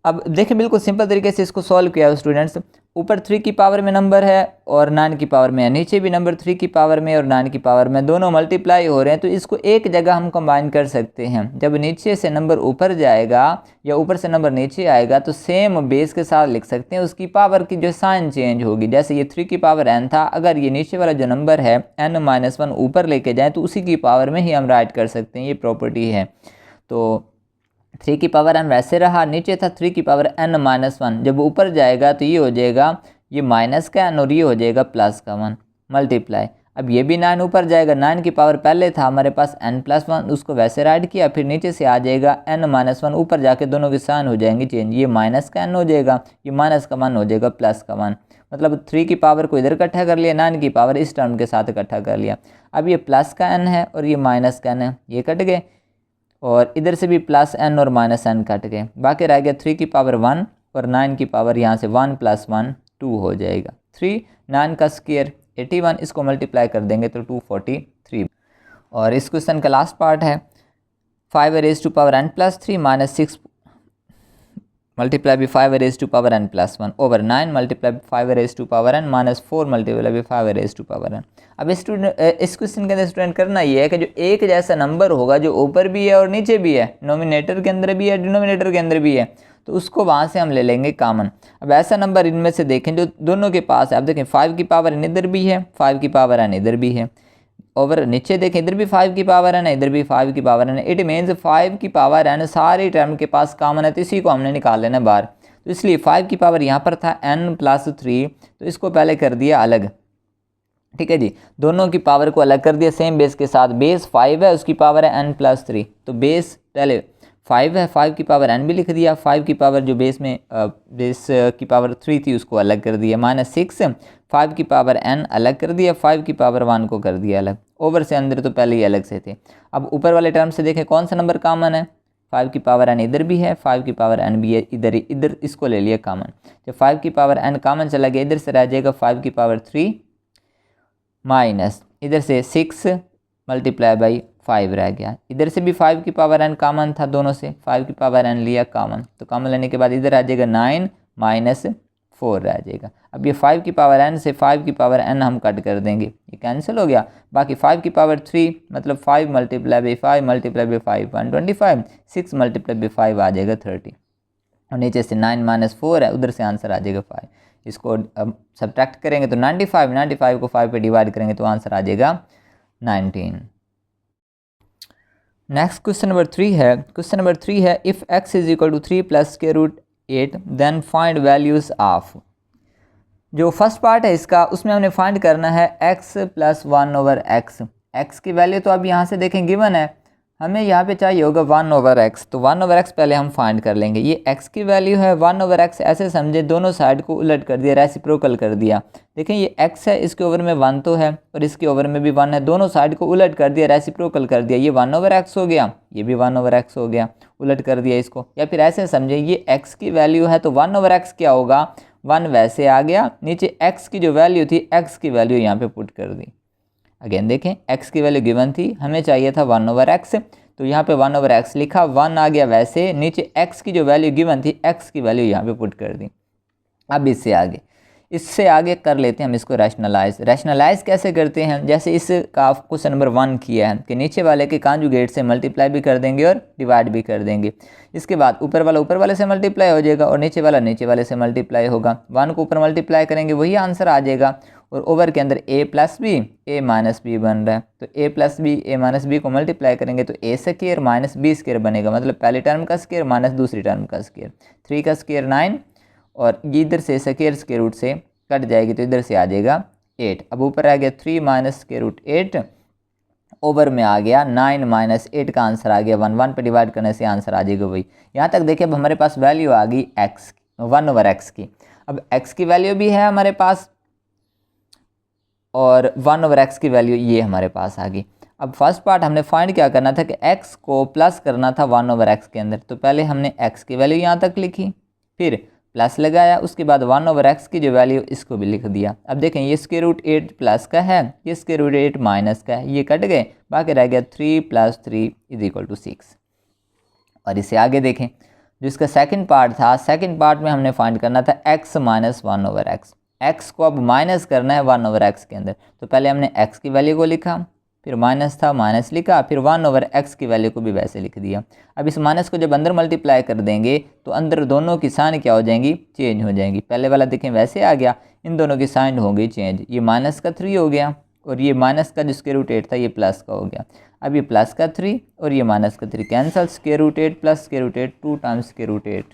अब देखिए बिल्कुल सिंपल तरीके से इसको सॉल्व किया है स्टूडेंट्स। ऊपर 3 की पावर में नंबर है और 9 की पावर में है, नीचे भी नंबर 3 की पावर में और 9 की पावर में, दोनों मल्टीप्लाई हो रहे हैं, तो इसको एक जगह हम कंबाइन कर सकते हैं। जब नीचे से नंबर ऊपर जाएगा या ऊपर से नंबर नीचे आएगा तो सेम बेस के साथ लिख सकते हैं, उसकी पावर की जो साइन चेंज होगी। जैसे ये 3 की पावर n था, अगर ये नीचे वाला जो नंबर है n-1 ऊपर लेके जाए तो उसी की पावर में ही हम राइट कर सकते हैं, ये प्रॉपर्टी है। तो 3 की पावर n वैसे रहा, नीचे था 3 की पावर n-1, जब ऊपर जाएगा तो ये हो जाएगा ये माइनस का n और ये हो जाएगा प्लस का 1 मल्टीप्लाई। अब ये भी 9 ऊपर जाएगा, 9 की पावर पहले था हमारे पास n+1, उसको वैसे राइट किया, फिर नीचे से आ जाएगा n-1, ऊपर जाके दोनों के साइन हो जाएंगे चेंज, ये माइनस का n हो जाएगा, ये माइनस का 1 हो जाएगा प्लस का 1, मतलब 3 की पावर को इधर इकट्ठा कर लिया, 9 की पावर इस टर्म के साथ इकट्ठा कर लिया। अब ये प्लस का n है और ये माइनस का n है, ये कट गए, और इधर से भी +n और -n कट गए, बाकी रह गया 3 की पावर 1 और 9 की पावर यहाँ से 1 + 1 2 हो जाएगा। 3 9 का स्क्वायर 81, इसको मल्टीप्लाई कर देंगे तो 243। और इस क्वेश्चन का लास्ट पार्ट है 5 raised to power n plus 3 minus 6 multiply by 5 raised to power n plus 1 over 9 multiply by 5 raised to power n minus 4 multiply by 5 raised to power n। अब इस क्वेश्चन के अंदर स्टूडेंट करना ये है कि जो एक जैसा नंबर होगा, जो ऊपर भी है और नीचे भी है, नोमिनेटर के अंदर भी है डिनोमिनेटर के अंदर भी है, तो उसको वहाँ से हम ले लेंगे कॉमन। अब ऐसा नंबर इनमें से देखें जो दोनों के पास है, अब देखें 5 की पावर n इधर भी है, 5 की पावर n इधर भी है, ओवर नीचे देखें इधर भी 5 की पावर n है, इधर भी 5 की पावर n है, इट मीन्स 5 की पावर n सारी टर्म के पास कॉमन है, तो इसी को हमने निकाल लेना बाहर। तो इसलिए 5 की पावर यहाँ पर था n+3, तो इसको पहले कर दिया अलग, ठीक है जी, दोनों की पावर को अलग कर दिया सेम बेस के साथ। बेस 5 है, उसकी पावर है n+3, तो बेस पहले 5 है, 5 की पावर n भी लिख दिया, 5 की पावर जो बेस में बेस की पावर 3 थी उसको अलग कर दिया, -6 5 की पावर n अलग कर दिया, 5 की पावर 1 को कर दिया अलग, ओवर से अंदर तो पहले ही अलग से थे। अब ऊपर वाले टर्म से देखें कौन सा नंबर कॉमन है, 5 की पावर n इधर भी है, 5 की पावर n भी है इधर, इधर इसको ले लिया कॉमन। जब 5 की पावर n कॉमन चला गया, इधर से रह जाएगा 5 की पावर 3 माइनस इधर से 6 मल्टीप्लाई बाई 5 रह गया, इधर से भी 5 की पावर n कॉमन था, दोनों से 5 की पावर n लिया कॉमन, तो कॉमन लेने के बाद इधर आ जाएगा 9 माइनस 4 रह जाएगा। अब ये 5 की पावर n से 5 की पावर n हम कट कर देंगे, ये कैंसिल हो गया, बाकी 5 की पावर 3 मतलब 5 multiply by 5 multiply by 5 125, 6 multiply by 5 आ जाएगा 30, और नीचे से 9 माइनस 4 है, उधर से आंसर आ जाएगा 5। इसको अब सब्ट्रैक्ट करेंगे तो 95 को 5 पे डिवाइड करेंगे तो आंसर आ जाएगा 19। नेक्स्ट क्वेश्चन नंबर 3 है, क्वेश्चन नंबर 3 है if x is equal to 3 plus square root 8 then find values of. जो फर्स्ट पार्ट है इसका, उसमें हमने फाइंड करना है x + 1/x। x की वैल्यू तो अब यहाँ से देखें गिवन है, हमें यहाँ पे चाहिए होगा 1/x, तो 1/x पहले हम फाइंड कर लेंगे। ये x की वैल्यू है, 1/x ऐसे समझे दोनों साइड को उलट कर दिया, रेसिप्रोकल कर दिया। देखें ये x है, इसके ओवर में 1 तो है और इसके ओवर में भी 1 है, दोनों साइड को उलट कर दिया, रेसिप्रोकल कर दिया, ये 1/x हो गया, ये भी 1/x हो गया, उलट कर दिया इसको। या फिर ऐसे समझे ये x की वैल्यू है तो 1/x क्या होगा, 1 वैसे आ गया, नीचे x की जो वैल्यू थी x की वैल्यू यहाँ पे पुट कर दी। अगेन देखें x की वैल्यू गिवन थी, हमें चाहिए था 1/x, तो यहाँ पे 1/x लिखा, 1 आ गया वैसे, नीचे x की जो वैल्यू गिवन थी x की वैल्यू यहाँ पे पुट कर दी। अब इससे आगे इससे आगे कर लेते हैं हम इसको रैशनलाइज कैसे करते हैं, जैसे इस का क्वेश्चन नंबर 1 किया है कि नीचे वाले के कांजुगेट से मल्टीप्लाई भी कर देंगे और डिवाइड भी कर देंगे। इसके बाद ऊपर वाला ऊपर वाले से मल्टीप्लाई हो जाएगा और नीचे वाला नीचे वाले से मल्टीप्लाई होगा। 1 को ऊपर मल्टीप्लाई करेंगे वही आंसर आ जाएगा और ओवर के अंदर a plus b a minus b बन रहा है, तो a plus b a minus b को मल्टीप्लाई करेंगे तो a square minus b square बनेगा, मतलब पहली टर्म का स्क्वायर माइनस दूसरी टर्म का स्क्वायर। 3 का स्क्वायर 9 और ये इधर से स्क्वायर स्क्वायर रूट से कट जाएगी तो इधर से आ जाएगा 8। अब ऊपर आ गया 3 माइनस स्क्वायर रूट 8, ओवर में आ गया 9 माइनस 8 का आंसर आ गया 1। 1 पे डिवाइड करने से आंसर आ जाएगा वही। यहाँ तक देखिए अब हमारे पास वैल्यू आ गई x 1/x की। अब x की वैल्यू भी है हमारे पास और 1/x की वैल्यू ये हमारे पास आ गई। अब फर्स्ट पार्ट हमने फाइंड क्या करना था कि x को प्लस करना था 1/x के अंदर, तो पहले हमने x की वैल्यू यहाँ तक लिखी, फिर प्लस लगाया, उसके बाद 1/x की जो वैल्यू इसको भी लिख दिया। अब देखें ये स्क्वायर रूट 8 प्लस का है, ये स्क्वायर रूट 8 माइनस का है, ये कट गए, बाकी रह गया 3 + 3 = 6। और इसे आगे देखें जो इसका सेकंड पार्ट था, सेकंड पार्ट में हमने फाइंड करना था x माइनस 1/x। x को अब माइनस करना है 1/x के अंदर, तो पहले हमने x की वैल्यू को लिखा, फिर माइनस था माइनस लिखा, फिर 1/x की वैल्यू को भी वैसे लिख दिया। अब इस माइनस को जब अंदर मल्टीप्लाई कर देंगे तो अंदर दोनों की साइन क्या हो जाएंगी, चेंज हो जाएंगी। पहले वाला देखें वैसे आ गया, इन दोनों की साइन हो गई चेंज, ये माइनस का 3 हो गया और ये माइनस का जो स्क्वायर रूट 8 था ये प्लस का हो गया। अब ये प्लस का 3 और ये माइनस का 3 cancel, square root 8 plus square root 8 2 times square root 8।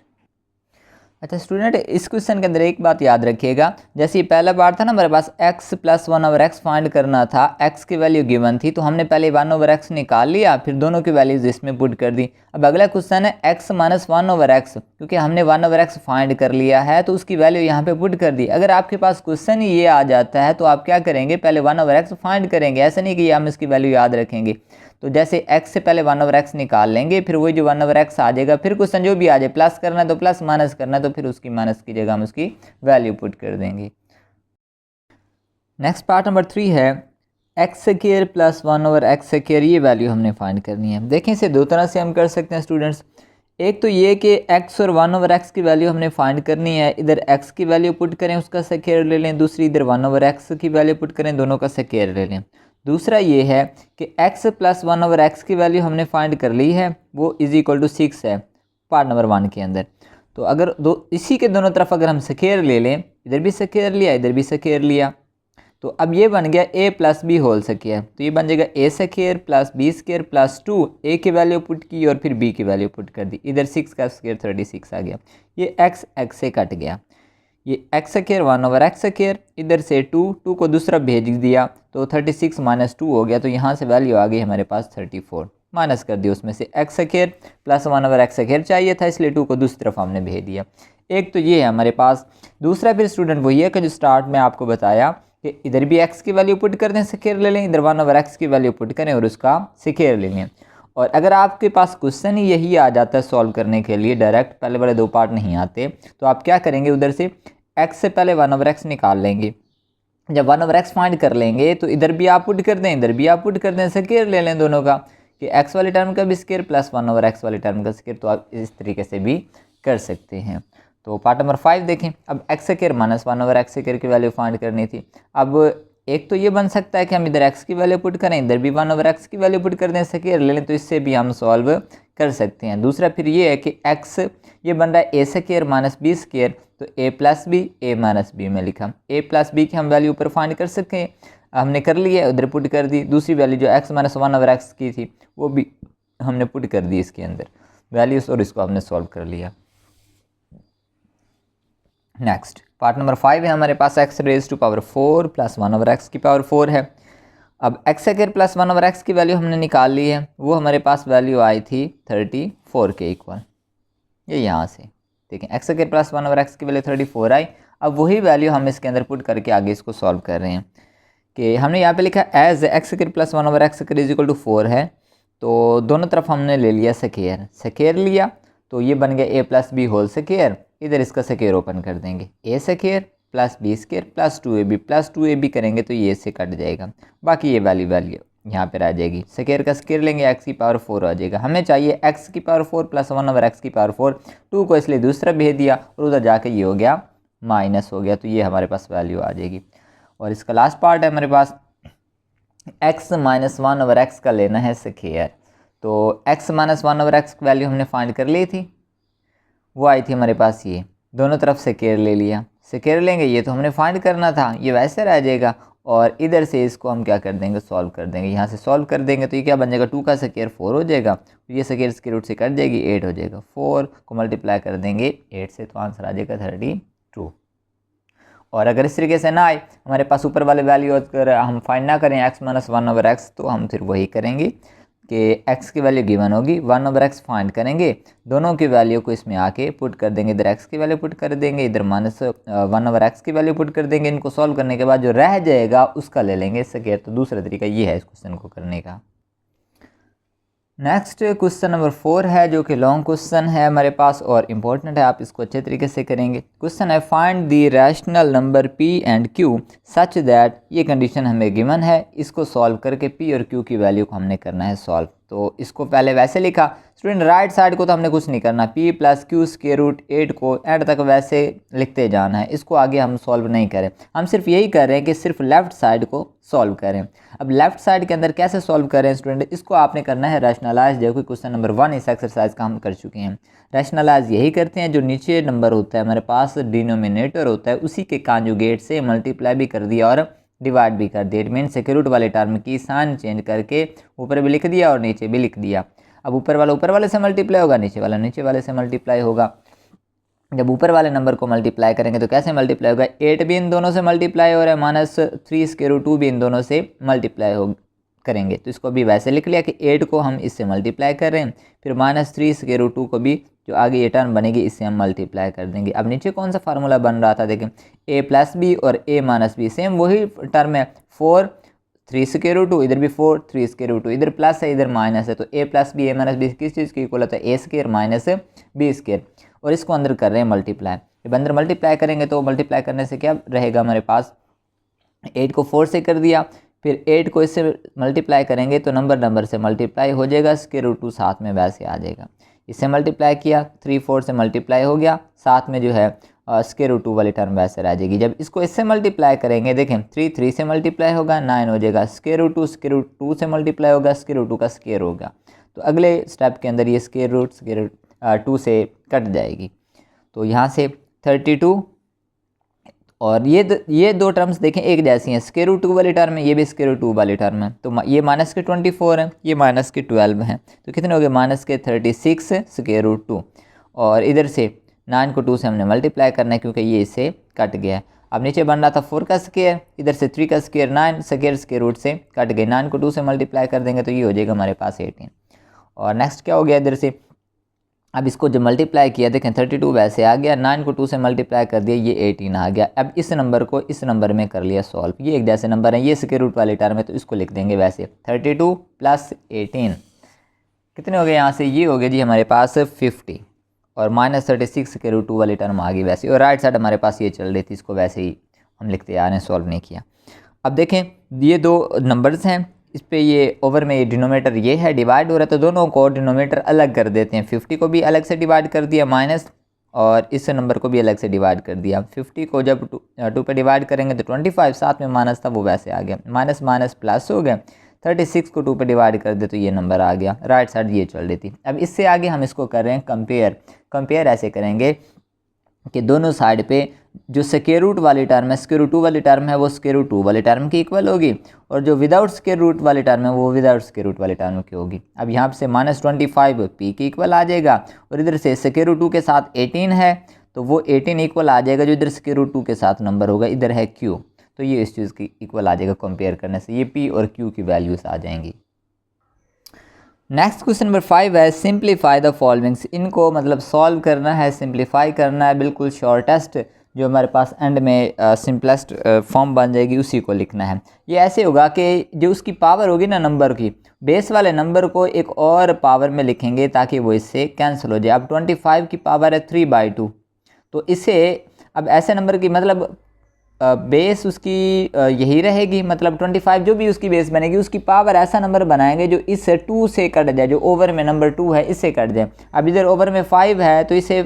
अच्छा स्टूडेंट, इस क्वेश्चन के अंदर एक बात याद रखिएगा, जैसे ये पहला पार्ट था ना हमारे पास x + 1/x फाइंड करना था, x की वैल्यू गिवन थी तो हमने पहले 1/x निकाल लिया, फिर दोनों की वैल्यूज इसमें पुट कर दी। अब अगला क्वेश्चन है x माइनस 1/x, क्योंकि हमने 1/x फाइंड कर लिया है तो उसकी वैल्यू यहाँ पे पुट कर दी। अगर आपके पास क्वेश्चन ही ये आ जाता है तो आप क्या करेंगे, पहले 1/x फाइंड करेंगे, ऐसा नहीं कि हम इसकी वैल्यू याद रखेंगे। तो जैसे x से पहले 1/x निकाल लेंगे, फिर वही जो 1/x आ जाएगा, फिर क्वेश्चन जो भी आ जाए प्लस करना है तो प्लस, माइनस करना है तो फिर उसकी माइनस की जगह हम उसकी वैल्यू पुट कर देंगे। नेक्स्ट पार्ट नंबर 3 है x² + 1/x², ये वैल्यू हमने फाइंड करनी है। देखें इसे दो तरह से हम कर सकते हैं स्टूडेंट्स, एक तो ये कि x और 1/x की वैल्यू हमने फाइंड करनी है, इधर x की वैल्यू पुट करें उसका स्क्वायर ले लें, दूसरी इधर 1/x की वैल्यू पुट करें दोनों का स्क्वायर ले लें। दूसरा ये है कि x + 1/x की वैल्यू हमने फाइंड कर ली है, वो = 6 है पार्ट नंबर 1 के अंदर। तो अगर इसी के दोनों तरफ अगर हम स्क्वायर ले लें, इधर भी स्क्वायर लिया इधर भी स्क्वायर लिया, तो अब ये बन गया a + b होल स्क्वायर, तो ये बन जाएगा a² + b² + 2, a की वैल्यू पुट की और फिर b की वैल्यू पुट कर दी, इधर 6 का स्क्वायर 36 आ गया, ये x से कट गया, ये x² 1/x², इधर से 2 को दूसरा भेज दिया तो 36 - 2 हो गया, तो यहाँ से वैल्यू आ गई हमारे पास 34, माइनस कर दिया उसमें से x² + 1/x² चाहिए था इसलिए 2 को दूसरी तरफ हमने भेज दिया। एक तो ये है हमारे पास। दूसरा फिर स्टूडेंट वही है कि जो स्टार्ट में आपको बताया कि इधर भी x की वैल्यू पुट कर दें स्क्वायर ले लें, इधर 1/x की वैल्यू पुट करें और उसका स्क्वायर ले लें। और अगर आपके पास क्वेश्चन ही यही आ जाता है सॉल्व करने के लिए, डायरेक्ट पहले वाले 2 पार्ट नहीं आते, तो आप क्या करेंगे, उधर से x से पहले 1/x निकाल लेंगे, जब 1/x फाइंड कर लेंगे तो इधर भी आप पुट कर दें इधर भी आप पुट कर दें, स्क्वायर ले लें दोनों का, कि x वाली टर्म का भी स्क्वायर प्लस 1/x वाली टर्म का स्क्वायर, तो आप इस तरीके से भी कर सकते हैं। तो पार्ट नंबर 5 देखें, अब x² - 1/x² की वैल्यू फाइंड करनी थी। अब एक तो ये बन सकता है कि हम इधर x की वैल्यू पुट करें इधर भी 1/x की वैल्यू पुट कर दें, स्क्वायर ले लें, तो इससे भी हम सॉल्व कर सकते हैं। दूसरा फिर ये है कि x ये बन रहा है a² - b², तो a + b a - b में लिखा, a + b की हम वैल्यू ऊपर फाइंड कर सकते हैं, हमने कर लिया उधर पुट कर दी। दूसरी वैल्यू जो x - 1/x की थी वो भी हमने पुट कर दी इसके अंदर वैल्यूज़ और इसको हमने सॉल्व कर लिया। नेक्स्ट पार्ट नंबर 5 है हमारे पास x⁴ + 1/x की पावर 4 है। अब x² + 1/x की वैल्यू हमने निकाल ली है, वो हमारे पास वैल्यू आई थी 34 के इक्वल, ये यहाँ से देखें x² + 1/x की वैल्यू 34 आई। अब वही वैल्यू हम इसके अंदर पुट करके आगे इसको सॉल्व कर रहे हैं कि हमने यहाँ पे लिखा एज x² + 1/x² = 4 है, तो दोनों तरफ हमने ले लिया स्क्वायर लिया, तो ये बन गया a + b होल स्क्वायर, इधर इसका स्क्वायर ओपन कर देंगे, a² + b² + 2ab + 2ab करेंगे तो ये से कट जाएगा, बाकी ये वैल्यू यहाँ पर आ जाएगी, स्क्वायर का स्क्वायर लेंगे x की पावर 4 आ जाएगा। हमें चाहिए x की पावर 4 + 1/x की पावर 4, 2 को इसलिए दूसरा भेज दिया और उधर जाके ये हो गया माइनस हो गया, तो ये हमारे पास वैल्यू आ जाएगी। और इसका लास्ट पार्ट है हमारे पास x माइनस 1/x का लेना है स्क्वायर। तो x माइनस 1/x की वैल्यू हमने फाइंड कर ली थी, वो आई थी हमारे पास ये, दोनों तरफ स्क्वायर ले लिया, स्क्वायर लेंगे, ये तो हमने फाइंड करना था, ये वैसे रह जाएगा और इधर से इसको हम क्या कर देंगे, सॉल्व कर देंगे। यहाँ से सॉल्व कर देंगे तो ये क्या बन जाएगा, 2 का स्क्वायर 4 हो जाएगा, तो ये स्क्वायर इसके रूट से कट जाएगी, 8 हो जाएगा। 4 को मल्टीप्लाई कर देंगे 8 से तो आंसर आ जाएगा 32। और अगर इस तरीके से ना आए हमारे पास ऊपर वाले वैल्यू अगर हम फाइंड ना करें x माइनस 1/x, तो हम फिर वही करेंगे कि x की वैल्यू गिवन होगी, 1/x फाइंड करेंगे, दोनों की वैल्यू को इसमें आके पुट कर देंगे, इधर x की वैल्यू पुट कर देंगे, इधर माइनस 1/x की वैल्यू पुट कर देंगे। इनको सॉल्व करने के बाद जो रह जाएगा उसका ले लेंगे स्क्वायर। तो दूसरा तरीका ये है इस क्वेश्चन को करने का। नेक्स्ट क्वेश्चन नंबर 4 है, जो कि लॉन्ग क्वेश्चन है हमारे पास और इम्पोर्टेंट है, आप इसको अच्छे तरीके से करेंगे। क्वेश्चन है find the rational number p and q such that, ये कंडीशन हमें गिवन है, इसको सॉल्व करके p और q की वैल्यू को हमने करना है सॉल्व। तो इसको पहले वैसे लिखा स्टूडेंट, राइट साइड को तो हमने कुछ नहीं करना, p plus q square root 8 को एंड तक वैसे लिखते जाना है, इसको आगे हम सॉल्व नहीं करें, हम सिर्फ यही कर रहे हैं कि सिर्फ लेफ्ट साइड को सॉल्व करें। अब लेफ्ट साइड के अंदर कैसे सॉल्व करें स्टूडेंट, इसको आपने करना है रैशनलाइज, जो कि क्वेश्चन नंबर 1 इस एक्सरसाइज का हम कर चुके हैं। रैशनलाइज यही करते हैं, जो नीचे नंबर होता है हमारे पास डिनोमिनेटर होता है, उसी के कॉन्जुगेट से मल्टीप्लाई भी कर दिया और डिवाइड भी कर दिया। इट मीन स्क्वायर रूट वाले टर्म की साइन चेंज करके ऊपर भी लिख दिया और नीचे भी लिख दिया। अब ऊपर वाले से मल्टीप्लाई होगा, नीचे वाले से मल्टीप्लाई होगा। जब ऊपर वाले नंबर को मल्टीप्लाई करेंगे तो कैसे मल्टीप्लाई होगा, 8 भी इन दोनों से मल्टीप्लाई हो रहा है, माइनस 3 स्क्वायर रूट 2 भी इन दोनों से मल्टीप्लाई हो करेंगे। तो इसको भी वैसे लिख लिया कि 8 को हम इससे मल्टीप्लाई कर रहे हैं, फिर माइनस 3 स्क्वायर रूट 2 को भी जो आगे ये टर्म बनेगी इससे हम मल्टीप्लाई कर देंगे। अब नीचे कौन सा फार्मूला बन रहा था, देखें a प्लस बी और a माइनस बी, सेम वही टर्म है, 4 3 स्क्वायर रूट 2, इधर भी 4 3 स्क्वायर रूट 2, इधर प्लस है इधर माइनस है, तो a plus b a minus b किस चीज़ की इक्वल होता है, a square minus b square, और इसको अंदर कर रहे हैं मल्टीप्लाई। जब अंदर मल्टीप्लाई करेंगे तो मल्टीप्लाई करने से क्या रहेगा हमारे पास, 8 को 4 से कर दिया, फिर 8 को इससे मल्टीप्लाई करेंगे तो नंबर से मल्टीप्लाई हो जाएगा, स्क्वायर रूट 2 साथ में वैसे आ जाएगा। इससे मल्टीप्लाई किया, 3 4 से मल्टीप्लाई हो गया, साथ में जो है स्क्वायर रूट 2 वाली टर्म वैसे रह जाएगी। जब इसको इससे मल्टीप्लाई करेंगे, देखें 3 3 से मल्टीप्लाई होगा 9 हो जाएगा, स्क्वायर रूट 2 से मल्टीप्लाई होगा, स्क्वायर रूट 2 का स्क्वायर होगा। तो अगले स्टेप के अंदर ये स्क्वायर रूट 2 से कट जाएगी, तो यहाँ से 32 और ये दो टर्म्स देखें एक जैसी हैं, स्क्वायर रूट 2 वाली टर्म है, ये भी स्क्वायर रूट 2 वाली टर्म है, तो ये माइनस के 24 है, ये माइनस के 12 है, तो कितने हो गए माइनस के 36 स्क्वायर रूट 2, और इधर से 9 को 2 से हमने मल्टीप्लाई करना है क्योंकि ये इससे कट गया है। अब नीचे बन रहा था 4 का स्क्वायर, इधर से 3 का स्क्वायर 9 स्क्वायर रूट से कट गए, 9 को 2 से मल्टीप्लाई कर देंगे तो ये हो जाएगा हमारे पास 18। और नेक्स्ट क्या हो गया इधर से, अब इसको जब मल्टीप्लाई किया देखें 32 वैसे आ गया, 9 को 2 से मल्टीप्लाई कर दिया, ये 18 आ गया। अब इस नंबर को इस नंबर में कर लिया सॉल्व, ये एक जैसे नंबर है, ये स्क्वायर रूट वाली टर्म है तो इसको लिख देंगे वैसे, 32 प्लस 18 कितने हो गए, यहाँ से ये हो गए जी हमारे पास 50 और माइनस 36 स्क्वायर रूट 2 वाली टर्म आ गई वैसे, और राइट साइड हमारे पास ये चल रही थी, इसको वैसे ही हम लिखते आ रहे हैं, सॉल्व नहीं किया। अब देखें ये दो नंबर्स हैं, इस पे ये ओवर में ये डिनोमीटर ये है डिवाइड हो रहा है, तो दोनों को डिनोमीटर अलग कर देते हैं, 50 को भी अलग से डिवाइड कर दिया माइनस, और इस नंबर को भी अलग से डिवाइड कर दिया। 50 को जब 2 पे डिवाइड करेंगे तो 25 साथ में माइनस था वो वैसे आ गया, माइनस माइनस प्लस हो गया, 36 को 2 पे डिवाइड कर दे तो ये नंबर आ गया, राइट साइड ये चल रही थी। अब इससे आगे हम इसको कर रहे हैं कंपेयर ऐसे करेंगे कि दोनों साइड पे जो स्क्वायर रूट वाली टर्म है, स्क्वायर रूट 2 वाली टर्म है वो स्क्वायर रूट 2 वाली टर्म की इक्वल होगी, और जो विदाउट स्क्वायर रूट वाली टर्म है वो विदाउट स्क्वायर रूट वाली टर्म की होगी। अब यहाँ से माइनस 25 पी की इक्वल आ जाएगा, और इधर से स्क्वायर रूट 2 के साथ 18 है तो वो 18 इक्वल आ जाएगा, जो इधर स्क्वायर रूट 2 के साथ नंबर होगा, इधर है क्यू, तो ये इस चीज़ की इक्वल आ जाएगा। कंपेयर करने से ये पी और क्यू की वैल्यूज आ जाएंगी। नेक्स्ट क्वेश्चन नंबर 5 है सिंप्लीफाई द फॉलोइंग्स, इनको मतलब सॉल्व करना है, सिंप्लीफाई करना है, बिल्कुल शॉर्टेस्ट जो हमारे पास एंड में सिंपलेस्ट फॉर्म बन जाएगी उसी को लिखना है। ये ऐसे होगा कि जो उसकी पावर होगी ना नंबर की, बेस वाले नंबर को एक और पावर में लिखेंगे ताकि वो इससे कैंसिल हो जाए। अब 25 की पावर है 3/2, तो इसे अब ऐसे नंबर की मतलब बेस उसकी यही रहेगी, मतलब 25 जो भी उसकी बेस बनेगी उसकी पावर ऐसा नंबर बनाएंगे जो इससे 2 से कट जाए, जो ओवर में नंबर 2 है इससे कट जाए। अब इधर ओवर में 5 है तो इसे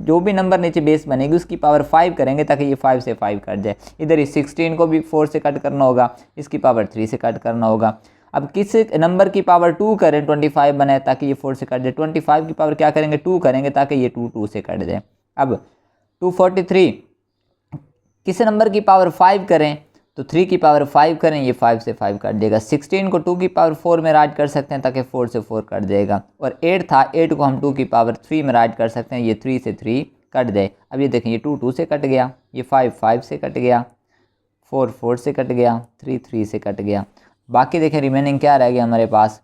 जो भी नंबर नीचे बेस बनेगी उसकी पावर 5 करेंगे ताकि ये 5 से 5 कट जाए। इधर इस 16 को भी 4 से कट करना होगा, इसकी पावर 3 से कट करना होगा। अब किस नंबर की पावर 2 करें 25 बने ताकि ये 4 से कट जाए। 25 की पावर क्या करेंगे 2 करेंगे ताकि ये 2 से कट जाए। अब 243 किस नंबर की पावर 5 करें तो 3 की पावर 5 करें, ये 5 से 5 कट जाएगा। 16 को 2 की पावर 4 में राइट कर सकते हैं ताकि 4 से 4 कट जाएगा। और 8 था, 8 को हम 2 की पावर 3 में राइट कर सकते हैं, ये 3 से 3 कट जाए। अब ये देखें ये 2 से कट गया, ये 5 से कट गया, 4 से कट गया, 3 से कट गया। बाकी देखें रिमेनिंग क्या रह गया हमारे पास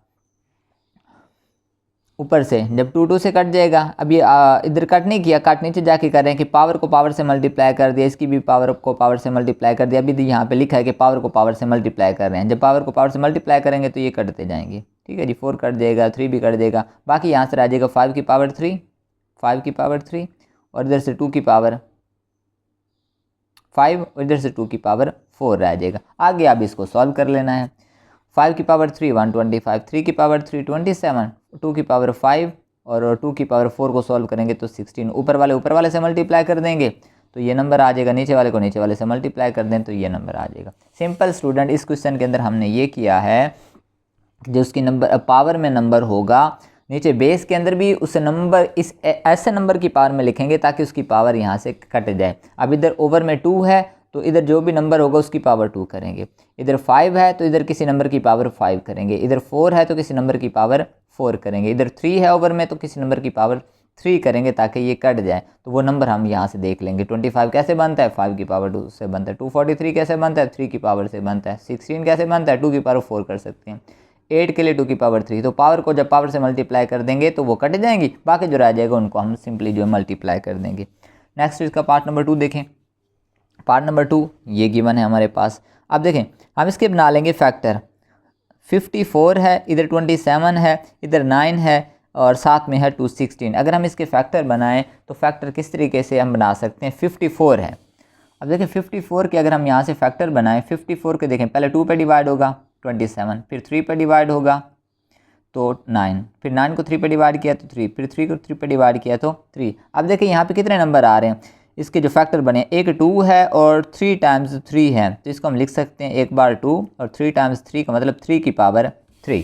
ऊपर से, जब 2 से कट जाएगा। अब ये इधर कट नहीं किया, कट नीचे जाके कर रहे हैं कि पावर को पावर से मल्टीप्लाई कर दिया, इसकी भी पावर को पावर से मल्टीप्लाई कर दिया। अभी यहाँ पे लिखा है कि पावर को पावर से मल्टीप्लाई कर रहे हैं। जब पावर को पावर से मल्टीप्लाई करेंगे तो ये कटते जाएंगे, ठीक है जी। 4 कट जाएगा, 3 भी कट जाएगा। बाकी यहाँ से रह जाएगा 5 की पावर 3, 5 की पावर 3 और इधर से 2 की पावर 5 और इधर से 2 की पावर 4 रह जाएगा। आगे आप इसको सॉल्व कर लेना है। 5 की पावर 3 125, 3 की पावर 3 27, 2 की पावर 5 और 2 की पावर 4 को सॉल्व करेंगे तो 16। ऊपर वाले से मल्टीप्लाई कर देंगे तो ये नंबर आ जाएगा, नीचे वाले को नीचे वाले से मल्टीप्लाई कर दें तो ये नंबर आ जाएगा। सिंपल स्टूडेंट, इस क्वेश्चन के अंदर हमने ये किया है जो उसकी नंबर पावर में नंबर होगा नीचे बेस के अंदर भी उस नंबर इस ऐसे नंबर की पावर में लिखेंगे ताकि उसकी पावर यहाँ से कट जाए। अब इधर ओवर में 2 है तो इधर जो भी नंबर होगा उसकी पावर 2 करेंगे। इधर 5 है तो इधर किसी नंबर की पावर 5 करेंगे। इधर 4 है तो किसी नंबर की पावर 4 करेंगे। इधर 3 है ओवर में तो किसी नंबर की पावर 3 करेंगे ताकि ये कट जाए। तो वो नंबर हम यहाँ से देख लेंगे। 25 कैसे बनता है, 5 की पावर 2 से बनता है। 243 कैसे बनता है, 3 की पावर से बनता है। 16 कैसे बनता है, 2 की पावर 4 कर सकते हैं। 8 के लिए 2 की पावर 3। तो पावर को जब पावर से मल्टीप्लाई कर देंगे तो वो कट जाएंगी, बाकी जो रह जाएगा उनको हम सिंपली जो है मल्टीप्लाई कर देंगे। नेक्स्ट इसका पार्ट नंबर 2 देखें। पार्ट नंबर 2 ये गिवन है हमारे पास। अब देखें हम इसके बना लेंगे फैक्टर। 54 है, इधर 27 है, इधर 9 है और साथ में है 216। अगर हम इसके फैक्टर बनाएं तो फैक्टर किस तरीके से हम बना सकते हैं। 54 है, अब देखें 54 के अगर हम यहाँ से फैक्टर बनाएं, 54 के देखें पहले 2 पे डिवाइड होगा 27, फिर 3 पे डिवाइड होगा तो 9, फिर 9 को 3 पे डिवाइड किया तो 3, फिर 3 को 3 पे डिवाइड किया तो 3। अब देखिए यहाँ पे कितने नंबर आ रहे हैं, इसके जो फैक्टर बने, एक 2 है और 3 टाइम्स 3 है तो इसको हम लिख सकते हैं एक बार 2 और 3 टाइम्स 3 का मतलब 3 की पावर 3।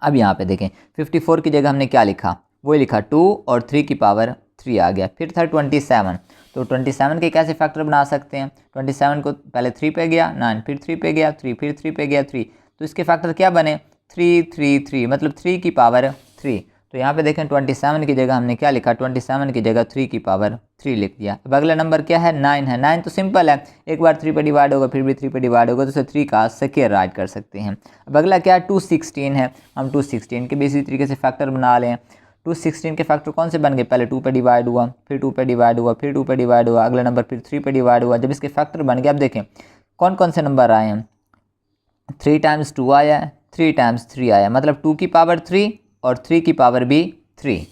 अब यहाँ पे देखें 54 की जगह हमने क्या लिखा, वही लिखा 2 और 3 की पावर 3 आ गया। फिर था 27, तो 27 के कैसे फैक्टर बना सकते हैं। 27 को पहले 3 पे गया 9, फिर 3 पे गया 3, फिर 3 पे गया 3, तो इसके फैक्टर क्या बने 3 3 3 मतलब 3 की पावर 3। तो यहाँ पे देखें 27 की जगह हमने क्या लिखा, 27 की जगह 3 की पावर 3 लिख दिया। अब अगला नंबर क्या है 9 है। 9 तो सिंपल है, एक बार 3 पे डिवाइड होगा फिर भी 3 पे डिवाइड होगा तो उसे 3 का स्क्वायर राइट कर सकते हैं। अब अगला क्या है 216 है, हम 216 के भी इसी तरीके से फैक्टर बना लें। 216 के फैक्टर कौन से बन गए, पहले 2 पे डिवाइड हुआ, फिर 2 पे डिवाइड हुआ, फिर 2 पे डिवाइड हुआ, अगला नंबर फिर 3 पे डिवाइड हुआ। जब इसके फैक्टर बन गए, अब देखें कौन कौन से नंबर आए हैं, 3 टाइम्स 2 आया है, 3 टाइम्स 3 आया, मतलब 2 की पावर 3 और 3 की पावर भी 3।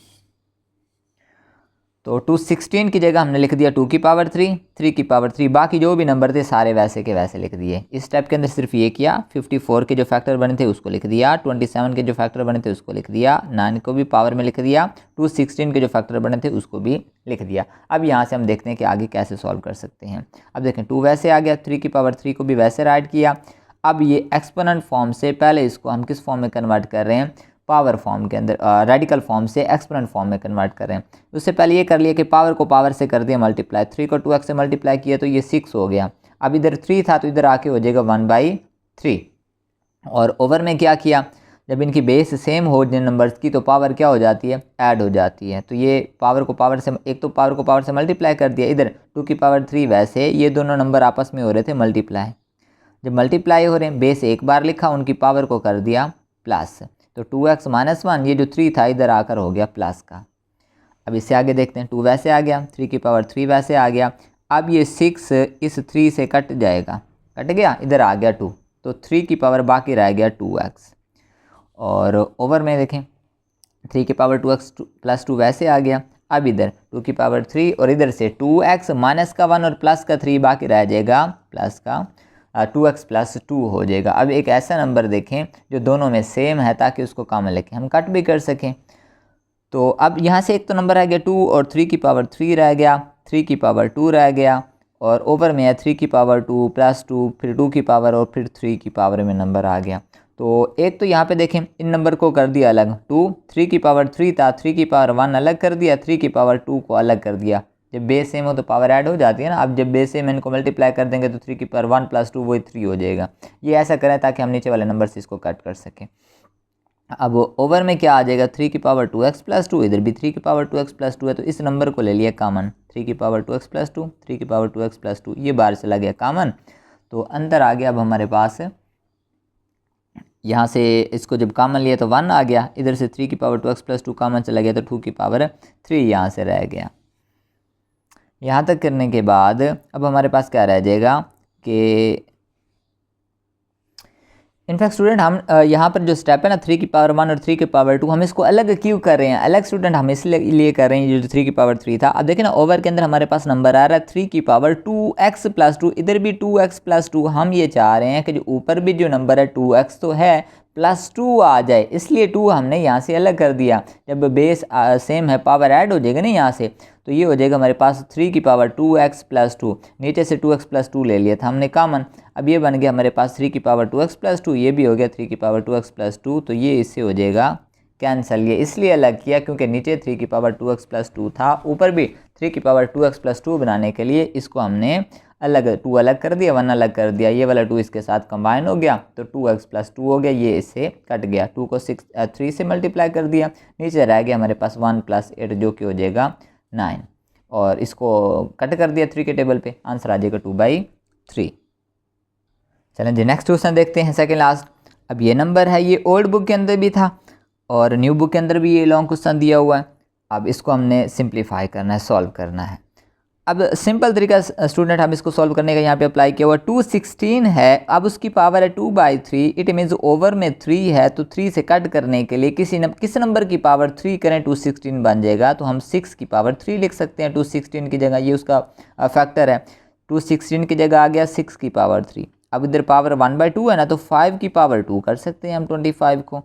तो 216 की जगह हमने लिख दिया 2 की पावर 3, 3 की पावर 3, बाकी जो भी नंबर थे सारे वैसे के वैसे लिख दिए। इस स्टेप के अंदर सिर्फ ये किया, 54 के जो फैक्टर बने थे उसको लिख दिया, 27 के जो फैक्टर बने थे उसको लिख दिया, 9 को भी पावर में लिख दिया, 216 के जो फैक्टर बने थे उसको भी लिख दिया। अब यहाँ से हम देखते हैं कि आगे कैसे सॉल्व कर सकते हैं। अब देखें 2 वैसे आ गया, 3 की पावर 3 को भी वैसे राइट किया। अब ये एक्सपोनेंट फॉर्म से पहले इसको हम किस फॉर्म में कन्वर्ट कर रहे हैं, पावर फॉर्म के अंदर, रेडिकल फॉर्म से एक्सपोनेंट फॉर्म में कन्वर्ट कर रहे हैं। उससे पहले ये कर लिया कि पावर को पावर से कर दिया मल्टीप्लाई, 3 को 2x से मल्टीप्लाई किया तो ये 6 हो गया। अब इधर 3 था तो इधर आके हो जाएगा 1/3। और ओवर में क्या किया, जब इनकी बेस सेम हो जिन नंबर्स की तो पावर क्या हो जाती है, ऐड हो जाती है। तो ये पावर को पावर से, एक तो पावर को पावर से मल्टीप्लाई कर दिया, इधर 2 की पावर 3 वैसे ये दोनों नंबर आपस में हो रहे थे मल्टीप्लाई। जब मल्टीप्लाई हो रहे हैं बेस एक बार लिखा, उनकी पावर को कर दिया प्लस, तो 2x - 1 ये जो 3 था इधर आकर हो गया प्लस का। अब इससे आगे देखते हैं, 2 वैसे आ गया, 3 की पावर 3 वैसे आ गया। अब ये 6 इस 3 से कट जाएगा, कट गया, इधर आ गया 2, तो 3 की पावर बाकी रह गया 2x। और ओवर में देखें 3 की पावर 2x + 2 वैसे आ गया। अब इधर 2 की पावर 3 और इधर से 2x - का 1 और प्लस का 3 बाकी रह जाएगा प्लस का 2x + 2 हो जाएगा। अब एक ऐसा नंबर देखें जो दोनों में सेम है ताकि उसको कॉमन लेके हम कट भी कर सकें। तो अब यहाँ से एक तो नंबर रह गया 2 और 3 की पावर 3 रह गया, 3 की पावर 2 रह गया और ओवर में है 3 की पावर 2 प्लस 2 फिर 2 की पावर और फिर 3 की पावर में नंबर आ गया। तो एक तो यहाँ पे देखें इन नंबर को कर दिया अलग, 2 3 की पावर 3 था, 3 की पावर 1 अलग कर दिया, 3 की पावर 2 को अलग कर दिया। जब बेस सेम हो तो पावर ऐड हो जाती है ना। अब जब बेस सेम इनको मल्टीप्लाई कर देंगे तो 3 की पावर 1 प्लस 2 वही 3 हो जाएगा। ये ऐसा करें ताकि हम नीचे वाले नंबर से इसको कट कर सकें। अब ओवर में क्या आ जाएगा, 3 की पावर 2x प्लस 2, इधर भी 3 की पावर 2x प्लस 2 है तो इस नंबर को ले लिया कॉमन, 3 की पावर 2x प्लस 2, 3 की पावर 2x प्लस 2, ये बाहर चला गया कॉमन। तो अंदर आ गया अब हमारे पास, यहाँ से इसको जब कॉमन लिया तो 1 आ गया, इधर से 3 की पावर 2x प्लस 2 कॉमन चला गया तो 2 की पावर 3 यहाँ से रह गया। यहाँ तक करने के बाद अब हमारे पास क्या रह जाएगा कि इनफैक्ट स्टूडेंट हम यहाँ पर जो स्टेप है ना 3 की पावर 1 और 3 की पावर 2, हम इसको अलग क्यों कर रहे हैं, अलग स्टूडेंट हम इसलिए कर रहे हैं जो 3 की पावर 3 था। अब देखिए ना ओवर के अंदर हमारे पास नंबर आ रहा है 3 की पावर 2x प्लस 2, इधर भी 2x प्लस 2। हम ये चाह रहे हैं कि जो ऊपर भी जो नंबर है 2x तो है प्लस 2 आ जाए, इसलिए 2 हमने यहाँ से अलग कर दिया। जब बेस सेम है पावर ऐड हो जाएगा ना यहाँ से, तो ये हो जाएगा हमारे पास 3 की पावर 2x प्लस 2, नीचे से 2x प्लस 2 ले लिया था हमने कॉमन। अब ये बन गया हमारे पास 3 की पावर 2x प्लस 2, ये भी हो गया 3 की पावर 2x प्लस 2, तो ये इससे हो जाएगा कैंसिल। ये इसलिए अलग किया क्योंकि नीचे 3 की पावर 2x प्लस 2 था, ऊपर भी 3 की पावर 2x प्लस 2 बनाने के लिए इसको हमने अलग 2 अलग कर दिया, 1 अलग कर दिया, ये वाला 2 इसके साथ कंबाइन हो गया तो 2x प्लस 2 हो गया, ये इससे कट गया। 2 को 3 से मल्टीप्लाई कर दिया, नीचे रह गया हमारे पास 1 प्लस 8 जो कि हो जाएगा 9, और इसको कट कर दिया 3 के टेबल पे, आंसर आ जाएगा 2/3। चलें जी नेक्स्ट क्वेश्चन देखते हैं, सेकंड लास्ट। अब ये नंबर है, ये ओल्ड बुक के अंदर भी था और न्यू बुक के अंदर भी ये लॉन्ग क्वेश्चन दिया हुआ है। अब इसको हमने सिंप्लीफाई करना है, सॉल्व करना है। अब सिंपल तरीका स्टूडेंट हम इसको सॉल्व करने का यहाँ पे अप्लाई किया हुआ, 216 है, अब उसकी पावर है 2/3, इट मीन्स ओवर में 3 है तो 3 से कट करने के लिए किस नंबर की पावर 3 करें 216 बन जाएगा, तो हम 6 की पावर 3 लिख सकते हैं 216 की जगह, ये उसका फैक्टर है। 216 की जगह आ गया 6 की पावर 3। अब इधर पावर 1/2 है ना, तो 5 की पावर 2 कर सकते हैं हम 25 को,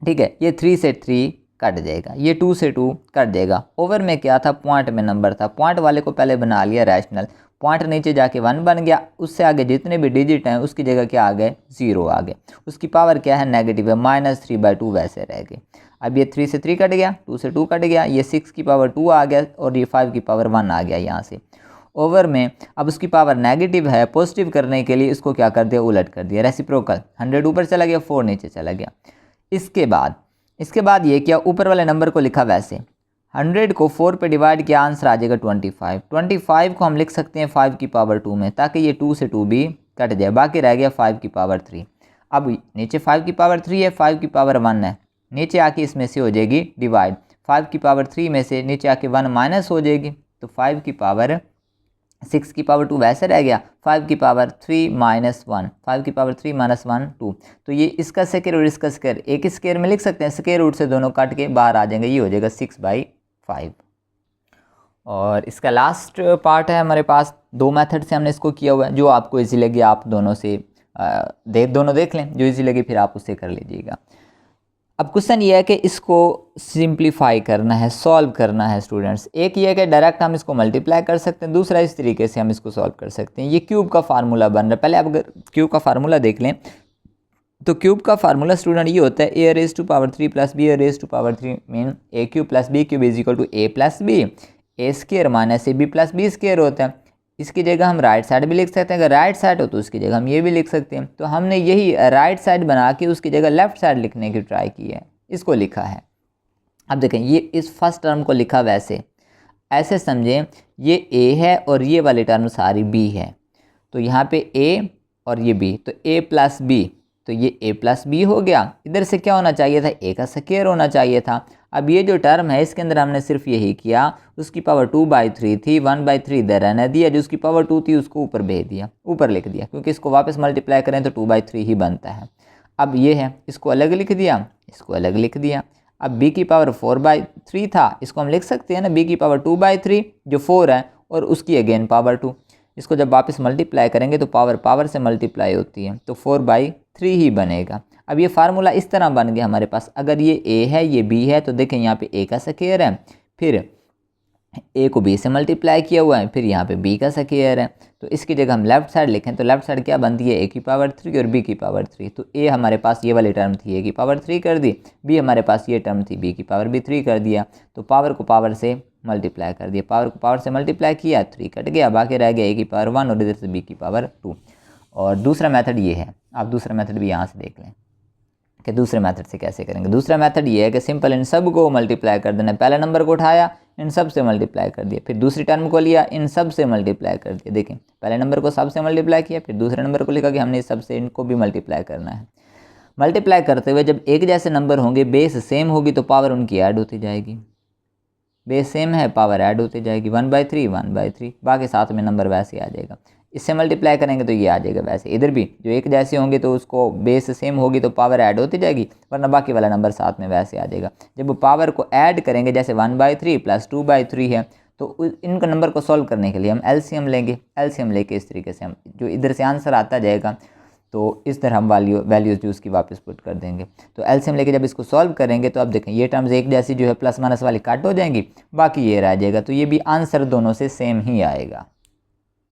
ठीक है। ये 3 से 3 कट जाएगा, ये 2 से 2 कट जाएगा। ओवर में क्या था, पॉइंट में नंबर था, पॉइंट वाले को पहले बना लिया रैशनल, पॉइंट नीचे जाके 1 बन गया, उससे आगे जितने भी डिजिट हैं उसकी जगह क्या आ गए, 0 आ गए। उसकी पावर क्या है, नेगेटिव है, -3/2 वैसे रह गए। अब ये 3 से 3 कट गया, 2 से 2 कट गया, ये 6 की पावर 2 आ गया और ये 5 की पावर 1 आ गया यहाँ से। ओवर में अब उसकी पावर नेगेटिव है, पॉजिटिव करने के लिए इसको क्या कर दिया, उलट कर दिया, रेसिप्रोकल, 100 ऊपर चला गया, 4 नीचे चला गया। इसके बाद ये क्या, ऊपर वाले नंबर को लिखा वैसे, 100 को 4 पे डिवाइड किया, आंसर आ जाएगा 25। 25 को हम लिख सकते हैं 5 की पावर 2 में, ताकि ये 2 से 2 भी कट जाए, बाकी रह गया 5 की पावर 3। अब नीचे 5 की पावर 3 है, 5 की पावर 1 है, नीचे आके इसमें से हो जाएगी डिवाइड, 5 की पावर 3 में से नीचे आके 1 माइनस हो जाएगी, तो 5 की पावर 6 की पावर 2 वैसे रह गया, 5 की पावर 3 माइनस 1, 5 की पावर 3 माइनस 1 2, तो ये इसका स्क्वायर और इसका स्क्वायर एक स्क्वायर में लिख सकते हैं, स्क्वायर रूट से दोनों काट के बाहर आ जाएंगे, ये हो जाएगा 6/5। और इसका लास्ट पार्ट है हमारे पास, 2 मेथड से हमने इसको किया हुआ है, जो आपको इजी लगे आप दोनों से दोनों देख लें, जो इजी लगे फिर आप उससे कर लीजिएगा। अब क्वेश्चन ये है कि इसको सिंप्लीफाई करना है, सॉल्व करना है स्टूडेंट्स। एक ये है कि डायरेक्ट हम इसको मल्टीप्लाई कर सकते हैं, दूसरा इस तरीके से हम इसको सॉल्व कर सकते हैं। ये क्यूब का फार्मूला बन रहा है, पहले आप अगर क्यूब का फार्मूला देख लें तो क्यूब का फार्मूला स्टूडेंट ये होता है a⁻³ + b⁻³ mean a³ + b³ = a+b, a² - ab + b² होता है। इसकी जगह हम राइट साइड भी लिख सकते हैं, अगर राइट साइड हो तो उसकी जगह हम ये भी लिख सकते हैं। तो हमने यही राइट साइड बना के उसकी जगह लेफ्ट साइड लिखने की ट्राई की है, इसको लिखा है। अब देखें ये इस फर्स्ट टर्म को लिखा वैसे, ऐसे समझें ये a है और ये वाली टर्म सारी b है, तो यहाँ पे a और ये b, तो a + b, तो ये a + b हो गया। इधर से क्या होना चाहिए था, a का स्क्वायर होना चाहिए था। अब ये जो टर्म है इसके अंदर हमने सिर्फ यही किया, उसकी पावर 2/3 थी, 1/3 इधर रहने दिया, जो उसकी पावर 2 थी उसको ऊपर भेज दिया, ऊपर लिख दिया, क्योंकि इसको वापस मल्टीप्लाई करें तो 2/3 ही बनता है। अब ये है, इसको अलग लिख दिया, इसको अलग लिख दिया। अब b की पावर 4/3 था, इसको हम लिख सकते हैं ना, b की पावर 2/3 जो 4 है और उसकी अगेन पावर 2, इसको जब वापस मल्टीप्लाई करेंगे तो पावर से मल्टीप्लाई होती है, तो 4/3 ही बनेगा। अब ये फार्मूला इस तरह बन गया हमारे पास, अगर ये a है ये b है तो देखें यहाँ पे a का स्क्वायर है, फिर a को b से मल्टीप्लाई किया हुआ है, फिर यहाँ पे b का स्क्वायर है। तो इसकी जगह हम लेफ्ट साइड लिखें तो लेफ्ट साइड क्या बनती है, a की पावर 3 और b की पावर 3। तो a हमारे पास ये वाली टर्म थी, a की पावर 3 कर दी, b हमारे पास ये टर्म थी, b की पावर भी 3 कर दिया। तो पावर को पावर से मल्टीप्लाई कर दिया, पावर को पावर से मल्टीप्लाई किया, 3 कट गया, बाकी रह गया a की पावर 1 और इधर से b की पावर 2। और दूसरा मेथड ये है, आप दूसरा मेथड भी यहाँ से देख लें कि दूसरे मेथड से कैसे करेंगे। दूसरा मेथड ये है कि सिंपल इन सब को मल्टीप्लाई कर देना, पहले नंबर को उठाया इन सब से मल्टीप्लाई कर दिया, फिर दूसरी टर्म को लिया इन सब से मल्टीप्लाई कर दिया। देखें पहले नंबर को सब से मल्टीप्लाई किया, फिर दूसरे नंबर को लिखा कि हमने इस सब से इनको भी मल्टीप्लाई करना है। मल्टीप्लाई करते हुए जब एक जैसे नंबर होंगे, बेस सेम होगी तो पावर उनकी ऐड होती जाएगी, बेस सेम है पावर ऐड होती जाएगी, 1/3 1/3, बाकी साथ में नंबर वैसे आ जाएगा। इससे मल्टीप्लाई करेंगे तो ये आ जाएगा वैसे, इधर भी जो एक जैसे होंगे तो उसको बेस सेम होगी तो पावर ऐड होती जाएगी, वरना बाकी वाला नंबर साथ में वैसे आ जाएगा। जब वो पावर को ऐड करेंगे, जैसे 1/3 + 2/3 है, तो इनका नंबर को सॉल्व करने के लिए हम एलसीएम लेंगे। एलसीएम लेके इस तरीके से हम जो इधर से आंसर आता जाएगा तो इस तरह हम वैल्यूज़ जो उसकी वापस पुट कर देंगे। तो एलसीएम लेके जब इसको सॉल्व करेंगे तो अब देखें ये टर्म्स एक जैसी जो है प्लस माइनस वाली कट हो जाएंगी, बाकी ये रह जाएगा। तो ये भी आंसर दोनों से सेम ही आएगा।